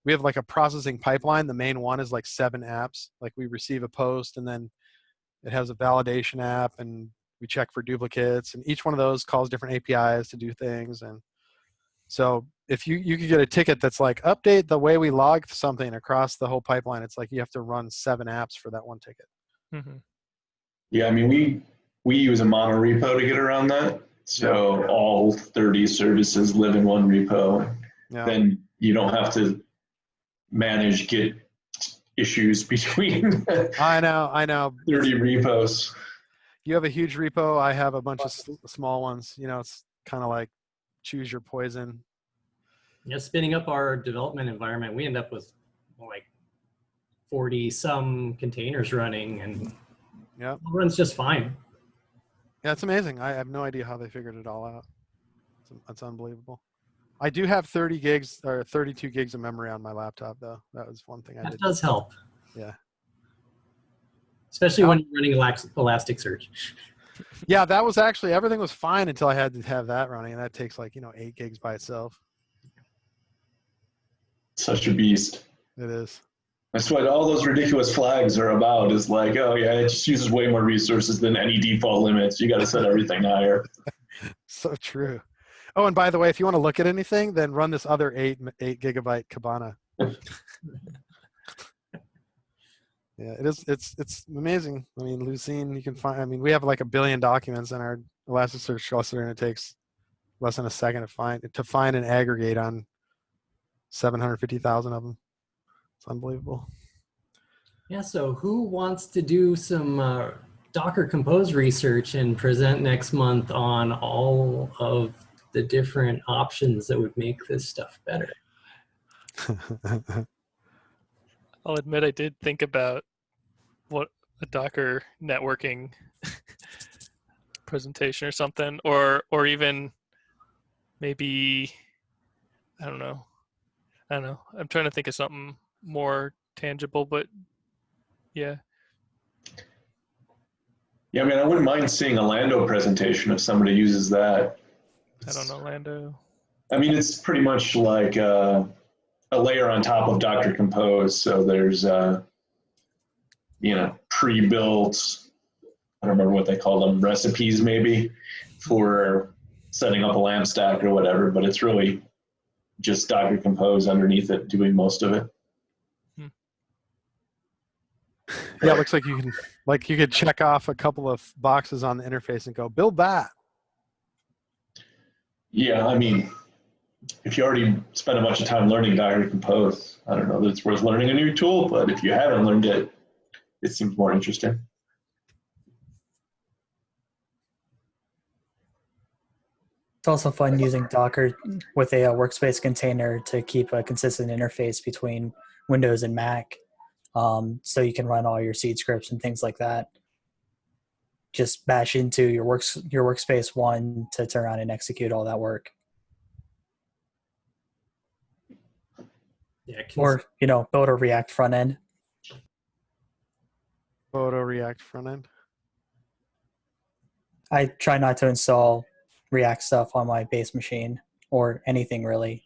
[SPEAKER 5] we have like a processing pipeline. The main one is like 7 apps. Like we receive a post, and then it has a validation app, and we check for duplicates, and each one of those calls different APIs to do things. And so if you could get a ticket that's like update the way we log something across the whole pipeline, it's like you have to run 7 apps for that one ticket.
[SPEAKER 4] Mm-hmm.
[SPEAKER 7] Yeah, I mean, we use a monorepo to get around that. So all 30 services live in one repo.
[SPEAKER 5] Yeah.
[SPEAKER 7] Then you don't have to manage Git issues between
[SPEAKER 5] I know
[SPEAKER 7] 30 repos.
[SPEAKER 5] You have a huge repo. I have a bunch of small ones. It's kind of like choose your poison.
[SPEAKER 1] Yeah, spinning up our development environment, we end up with like 40 some containers running, and it runs just fine.
[SPEAKER 5] Yeah, it's amazing. I have no idea how they figured it all out. That's unbelievable. I do have 30 gigs or 32 gigs of memory on my laptop, though. That was one thing I did.
[SPEAKER 1] That does help.
[SPEAKER 5] Yeah.
[SPEAKER 1] Especially when you're running Elasticsearch.
[SPEAKER 5] Yeah, that was actually, everything was fine until I had to have that running, and that takes like, 8 gigs by itself.
[SPEAKER 7] such a beast.
[SPEAKER 5] It is.
[SPEAKER 7] That's what all those ridiculous flags are about, is like, oh yeah, it just uses way more resources than any default limits. You got to set everything higher.
[SPEAKER 5] So true. Oh, and by the way, if you want to look at anything, then run this other 8 gigabyte Kibana. Yeah, it is. It's amazing. I mean, Lucene, you can find. I mean, we have like 1 billion documents in our Elasticsearch cluster, and it takes less than a second to find and aggregate on 750,000 of them. It's unbelievable.
[SPEAKER 1] Yeah, so who wants to do some Docker Compose research and present next month on all of the different options that would make this stuff better?
[SPEAKER 4] I'll admit I did think about what a Docker networking presentation or something, or even maybe I don't know. I'm trying to think of something more tangible, but yeah.
[SPEAKER 7] Yeah, I mean, I wouldn't mind seeing a Lando presentation if somebody uses that.
[SPEAKER 4] I don't know, Lando.
[SPEAKER 7] I mean, it's pretty much like a layer on top of Docker Compose. So there's, pre-built, I don't remember what they call them, recipes maybe for setting up a LAMP stack or whatever, but it's really just Docker Compose underneath it doing most of it.
[SPEAKER 5] Yeah, it looks like you could check off a couple of boxes on the interface and go build that.
[SPEAKER 7] Yeah, I mean, if you already spent a bunch of time learning Docker Compose, I don't know that it's worth learning a new tool, but if you haven't learned it, it seems more interesting.
[SPEAKER 3] It's also fun using Docker with a workspace container to keep a consistent interface between Windows and Mac. So you can run all your seed scripts and things like that. Just bash into your workspace one to turn around and execute all that work.
[SPEAKER 1] Yeah,
[SPEAKER 3] Or, build a React front end.
[SPEAKER 5] Photo React front end.
[SPEAKER 3] I try not to install React stuff on my base machine or anything really.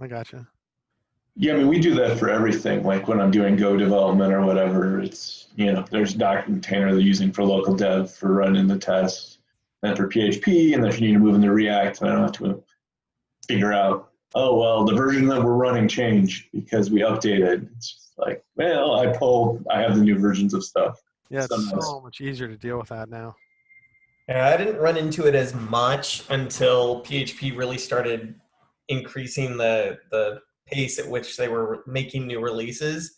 [SPEAKER 5] I gotcha.
[SPEAKER 7] Yeah, I mean, we do that for everything. Like when I'm doing Go development or whatever, it's, there's a Docker container they're using for local dev for running the tests, and for PHP, and then if you need to move into React, I don't have to figure out, oh, well, the version that we're running changed because we updated. It's just like, well, I have the new versions of stuff.
[SPEAKER 5] Yeah, it's
[SPEAKER 7] Sometimes.
[SPEAKER 5] so much easier to deal with that now.
[SPEAKER 2] Yeah, I didn't run into it as much until PHP really started increasing the pace at which they were making new releases.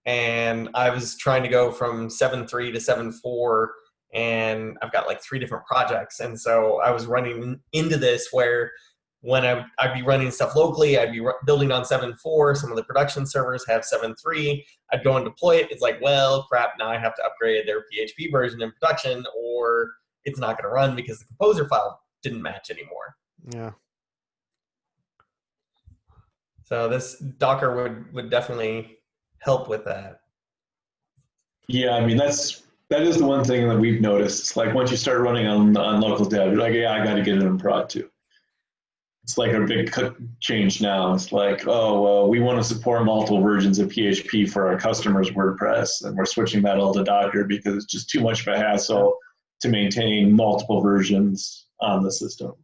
[SPEAKER 2] And I was trying to go from 7.3 to 7.4, and I've got like 3 different projects. And so I was running into this where when I'd be running stuff locally, I'd be building on 7.4. Some of the production servers have 7.3. I'd go and deploy it. It's like, well, crap, now I have to upgrade their PHP version in production, or it's not going to run because the composer file didn't match anymore.
[SPEAKER 5] Yeah.
[SPEAKER 2] So this Docker would definitely help with that.
[SPEAKER 7] Yeah, I mean, that is the one thing that we've noticed. It's like once you start running on local dev, you're like, yeah, I got to get it in prod too. It's like a big change now. It's like, oh, well, we want to support multiple versions of PHP for our customers' WordPress, and we're switching that all to Docker because it's just too much of a hassle to maintain multiple versions on the system.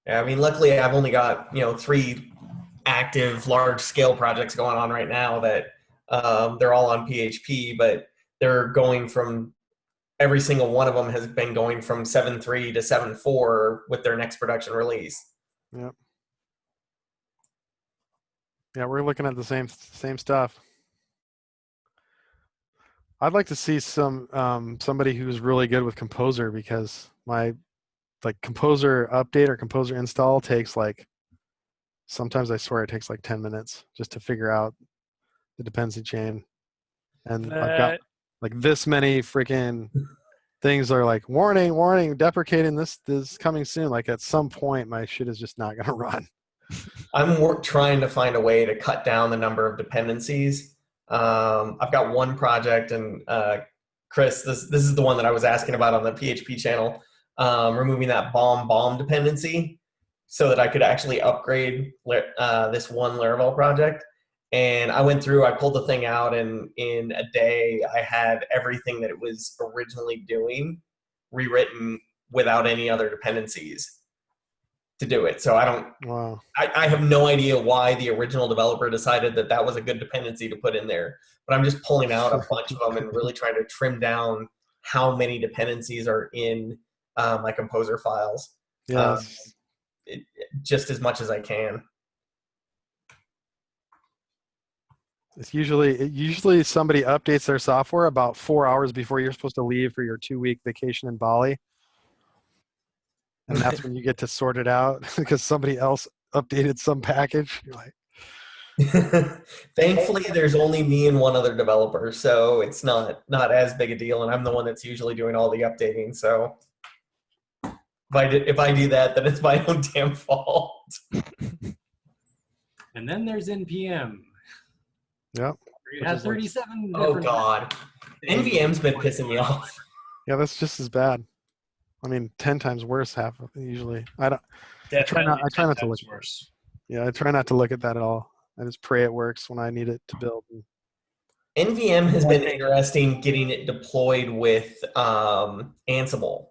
[SPEAKER 2] Yeah, I mean, luckily I've only got 3 active large-scale projects going on right now that they're all on PHP, but they're going from every single one of them has been going from 7.3 to 7.4 with their next production release.
[SPEAKER 5] Yep. Yeah, we're looking at the same stuff. I'd like to see somebody who's really good with Composer, because my Composer update or Composer install takes sometimes I swear it takes 10 minutes just to figure out the dependency chain. And I've got this many freaking things that are warning, deprecating this coming soon. At some point my shit is just not gonna run.
[SPEAKER 2] I'm trying to find a way to cut down the number of dependencies. I've got one project, and Chris, this is the one that I was asking about on the PHP channel, removing that bomb dependency so that I could actually upgrade this one Laravel project. And I went through, I pulled the thing out, and in a day, I had everything that it was originally doing rewritten without any other dependencies to do it. So
[SPEAKER 5] Wow.
[SPEAKER 2] I have no idea why the original developer decided that that was a good dependency to put in there. But I'm just pulling out a bunch of them and really trying to trim down how many dependencies are in my composer files.
[SPEAKER 5] Yes.
[SPEAKER 2] Just as much as I can.
[SPEAKER 5] It's usually somebody updates their software about 4 hours before you're supposed to leave for your 2-week vacation in Bali. And that's when you get to sort it out because somebody else updated some package. You're like,
[SPEAKER 2] Thankfully, there's only me and one other developer, so it's not as big a deal, and I'm the one that's usually doing all the updating. So if I do that, then it's my own damn fault.
[SPEAKER 1] And then there's NPM.
[SPEAKER 5] Yep.
[SPEAKER 1] You had 37
[SPEAKER 2] Oh
[SPEAKER 1] different
[SPEAKER 2] God, NVM's been pissing me off.
[SPEAKER 5] Yeah, that's just as bad. I mean, 10 times worse. Usually. I try not to look.
[SPEAKER 6] Worse.
[SPEAKER 5] Yeah, I try not to look at that at all. I just pray it works when I need it to build.
[SPEAKER 2] NVM has been interesting getting it deployed with Ansible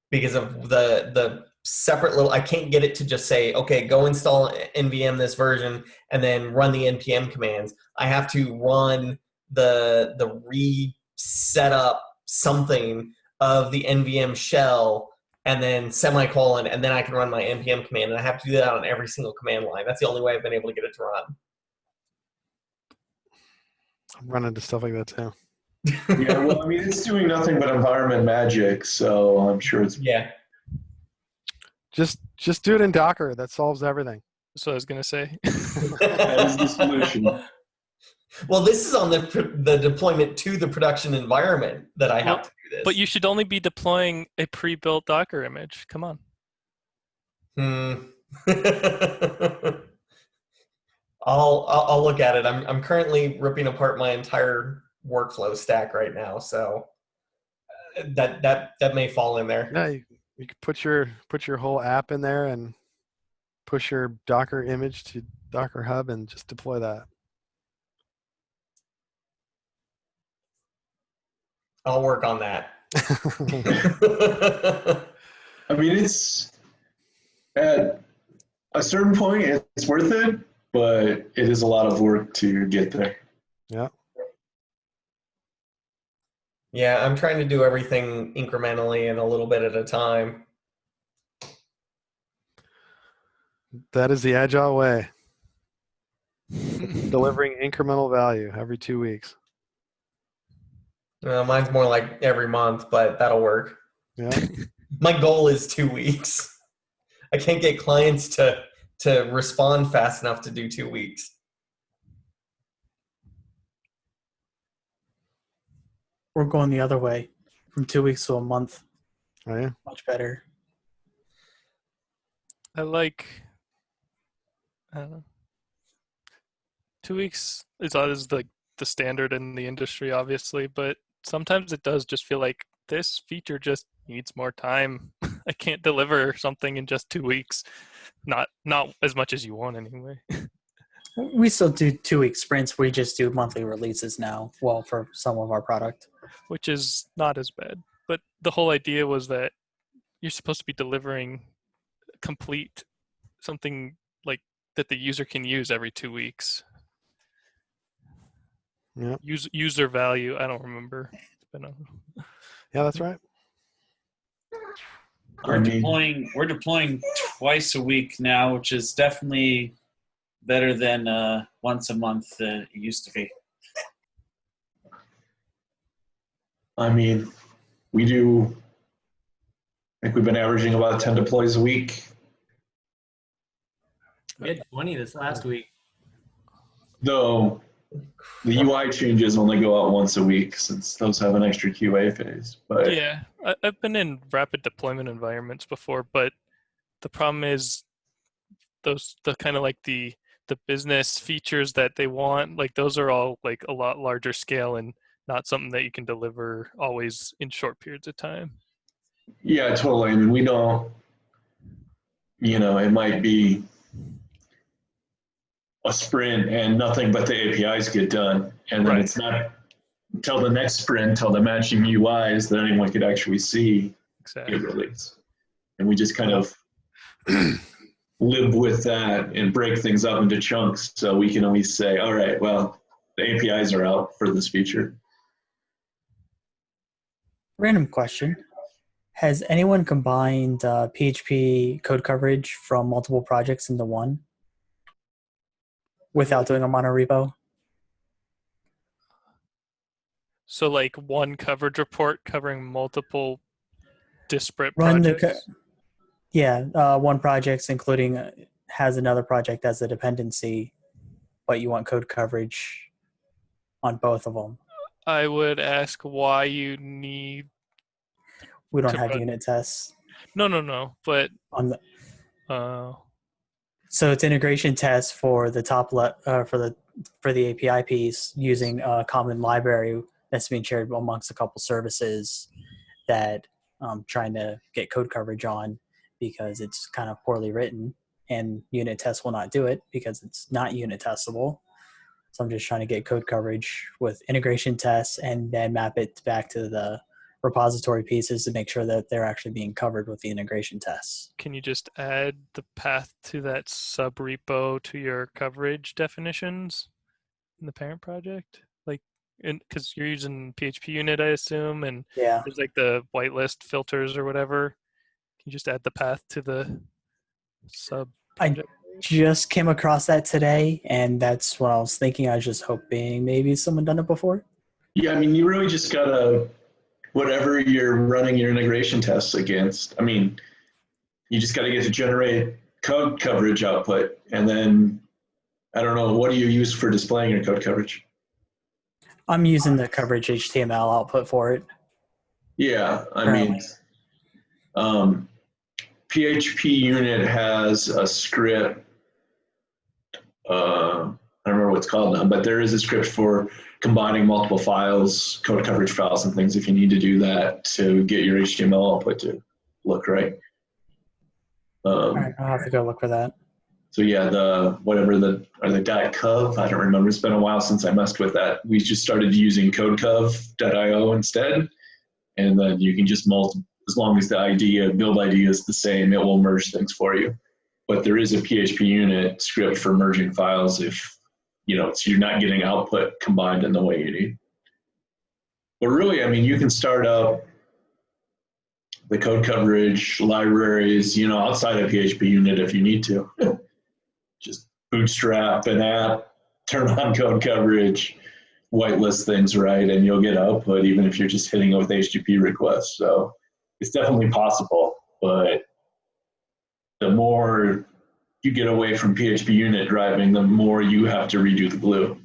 [SPEAKER 2] because of the separate little. I can't get it to just say, okay, go install NVM this version and then run the npm commands. I have to run the reset up something of the NVM shell and then semicolon, and then I can run my npm command, and I have to do that on every single command line. That's the only way I've been able to get it to run.
[SPEAKER 5] I'm running into stuff like that too.
[SPEAKER 7] Yeah, well, I mean, it's doing nothing but environment magic, so I'm sure it's
[SPEAKER 5] Just do it in Docker. That solves everything.
[SPEAKER 4] That's what I was gonna say.
[SPEAKER 7] that is the solution.
[SPEAKER 2] Well, this is on the deployment to the production environment that I have to do this.
[SPEAKER 4] But you should only be deploying a pre-built Docker image. Come on.
[SPEAKER 2] I'll look at it. I'm currently ripping apart my entire workflow stack right now, so that may fall in there.
[SPEAKER 5] Yeah, you can put your whole app in there and push your Docker image to Docker Hub and just deploy that.
[SPEAKER 2] I'll work on that.
[SPEAKER 7] I mean, it's at a certain point, it's worth it, but it is a lot of work to get there.
[SPEAKER 5] Yeah.
[SPEAKER 2] Yeah, I'm trying to do everything incrementally and a little bit at a time.
[SPEAKER 5] That is the agile way. Delivering incremental value every 2 weeks.
[SPEAKER 2] Mine's more like every month, but that'll work.
[SPEAKER 5] Yeah.
[SPEAKER 2] My goal is 2 weeks. I can't get clients to respond fast enough to do 2 weeks.
[SPEAKER 3] We're going the other way, from 2 weeks to a month.
[SPEAKER 5] Oh, yeah.
[SPEAKER 3] Much better.
[SPEAKER 4] I don't know. 2 weeks is like the standard in the industry, obviously, but sometimes it does just feel like this feature just needs more time. I can't deliver something in just 2 weeks. Not as much as you want anyway.
[SPEAKER 3] We still do 2 week sprints. We just do monthly releases now. Well, for some of our product,
[SPEAKER 4] Which is not as bad. But the whole idea was that you're supposed to be delivering complete something like that the user can use every 2 weeks.
[SPEAKER 5] Yeah.
[SPEAKER 4] User value. I don't remember. It's been
[SPEAKER 5] Yeah, that's right.
[SPEAKER 6] We're deploying twice a week now, which is definitely better than once a month it used to be.
[SPEAKER 7] I mean, I think we've been averaging about 10 deploys a week.
[SPEAKER 1] We had 20 this last week.
[SPEAKER 7] Though the UI changes only go out once a week since those have an extra QA phase. But
[SPEAKER 4] Yeah, I've been in rapid deployment environments before, but the problem is the kind of like the business features that they want, like those are all like a lot larger scale and not something that you can deliver always in short periods of time.
[SPEAKER 7] yeah, totally. I mean, we don't, it might be a sprint and nothing but the APIs get done. And then
[SPEAKER 4] Right.
[SPEAKER 7] it's not until the next sprint, until the matching UIs that anyone could actually see
[SPEAKER 4] Exactly.
[SPEAKER 7] get released. And we just kind of live with that and break things up into chunks so we can always say, all right, well, the APIs are out for this feature.
[SPEAKER 3] Random question. Has anyone combined PHP code coverage from multiple projects into one without doing a monorepo?
[SPEAKER 4] So like one coverage report covering multiple disparate
[SPEAKER 3] Run the
[SPEAKER 4] projects.
[SPEAKER 3] one project including has another project as a dependency, but you want code coverage on both of them.
[SPEAKER 4] I would ask why you need.
[SPEAKER 3] We don't
[SPEAKER 4] to
[SPEAKER 3] have
[SPEAKER 4] run-
[SPEAKER 3] unit tests
[SPEAKER 4] No. But
[SPEAKER 3] on the.
[SPEAKER 4] uh,
[SPEAKER 3] So it's integration tests for the for the API piece using a common library that's being shared amongst a couple services that I'm trying to get code coverage on because it's kind of poorly written, and unit tests will not do it because it's not unit testable. So I'm just trying to get code coverage with integration tests and then map it back to the repository pieces to make sure that they're actually being covered with the integration tests.
[SPEAKER 4] can you just add the path to that sub repo to your coverage definitions in the parent project? Like, because you're using PHP unit, I assume, and
[SPEAKER 3] Yeah.
[SPEAKER 4] there's like the whitelist filters or whatever. Can you just add the path to the sub project?
[SPEAKER 3] Just came across that today, and that's what I was thinking. I was just hoping maybe someone done it before.
[SPEAKER 7] Yeah, I mean, you really just gotta, whatever you're running your integration tests against, I mean, you just gotta get to generate code coverage output. And then, I don't know, what do you use for displaying your code coverage?
[SPEAKER 3] I'm using the coverage HTML output for it.
[SPEAKER 7] Yeah, I mean, PHP unit has a script. I don't remember what it's called now, but there is a script for combining multiple files, code coverage files, and things if you need to do that to get your HTML output to look right.
[SPEAKER 3] All right, I'll have to go look for that.
[SPEAKER 7] So yeah, the .cov, I don't remember. It's been a while since I messed with that. We just started using codecov.io instead, and then you can just as long as the build ID is the same, it will merge things for you. But there is a PHP unit script for merging files if, so you're not getting output combined in the way you need. But really, I mean, you can start up the code coverage libraries, outside of PHP unit if you need to. Just bootstrap an app, turn on code coverage, whitelist things right, and you'll get output even if you're just hitting it with HTTP requests. So it's definitely possible, but the more you get away from PHP unit driving, the more you have to redo the glue.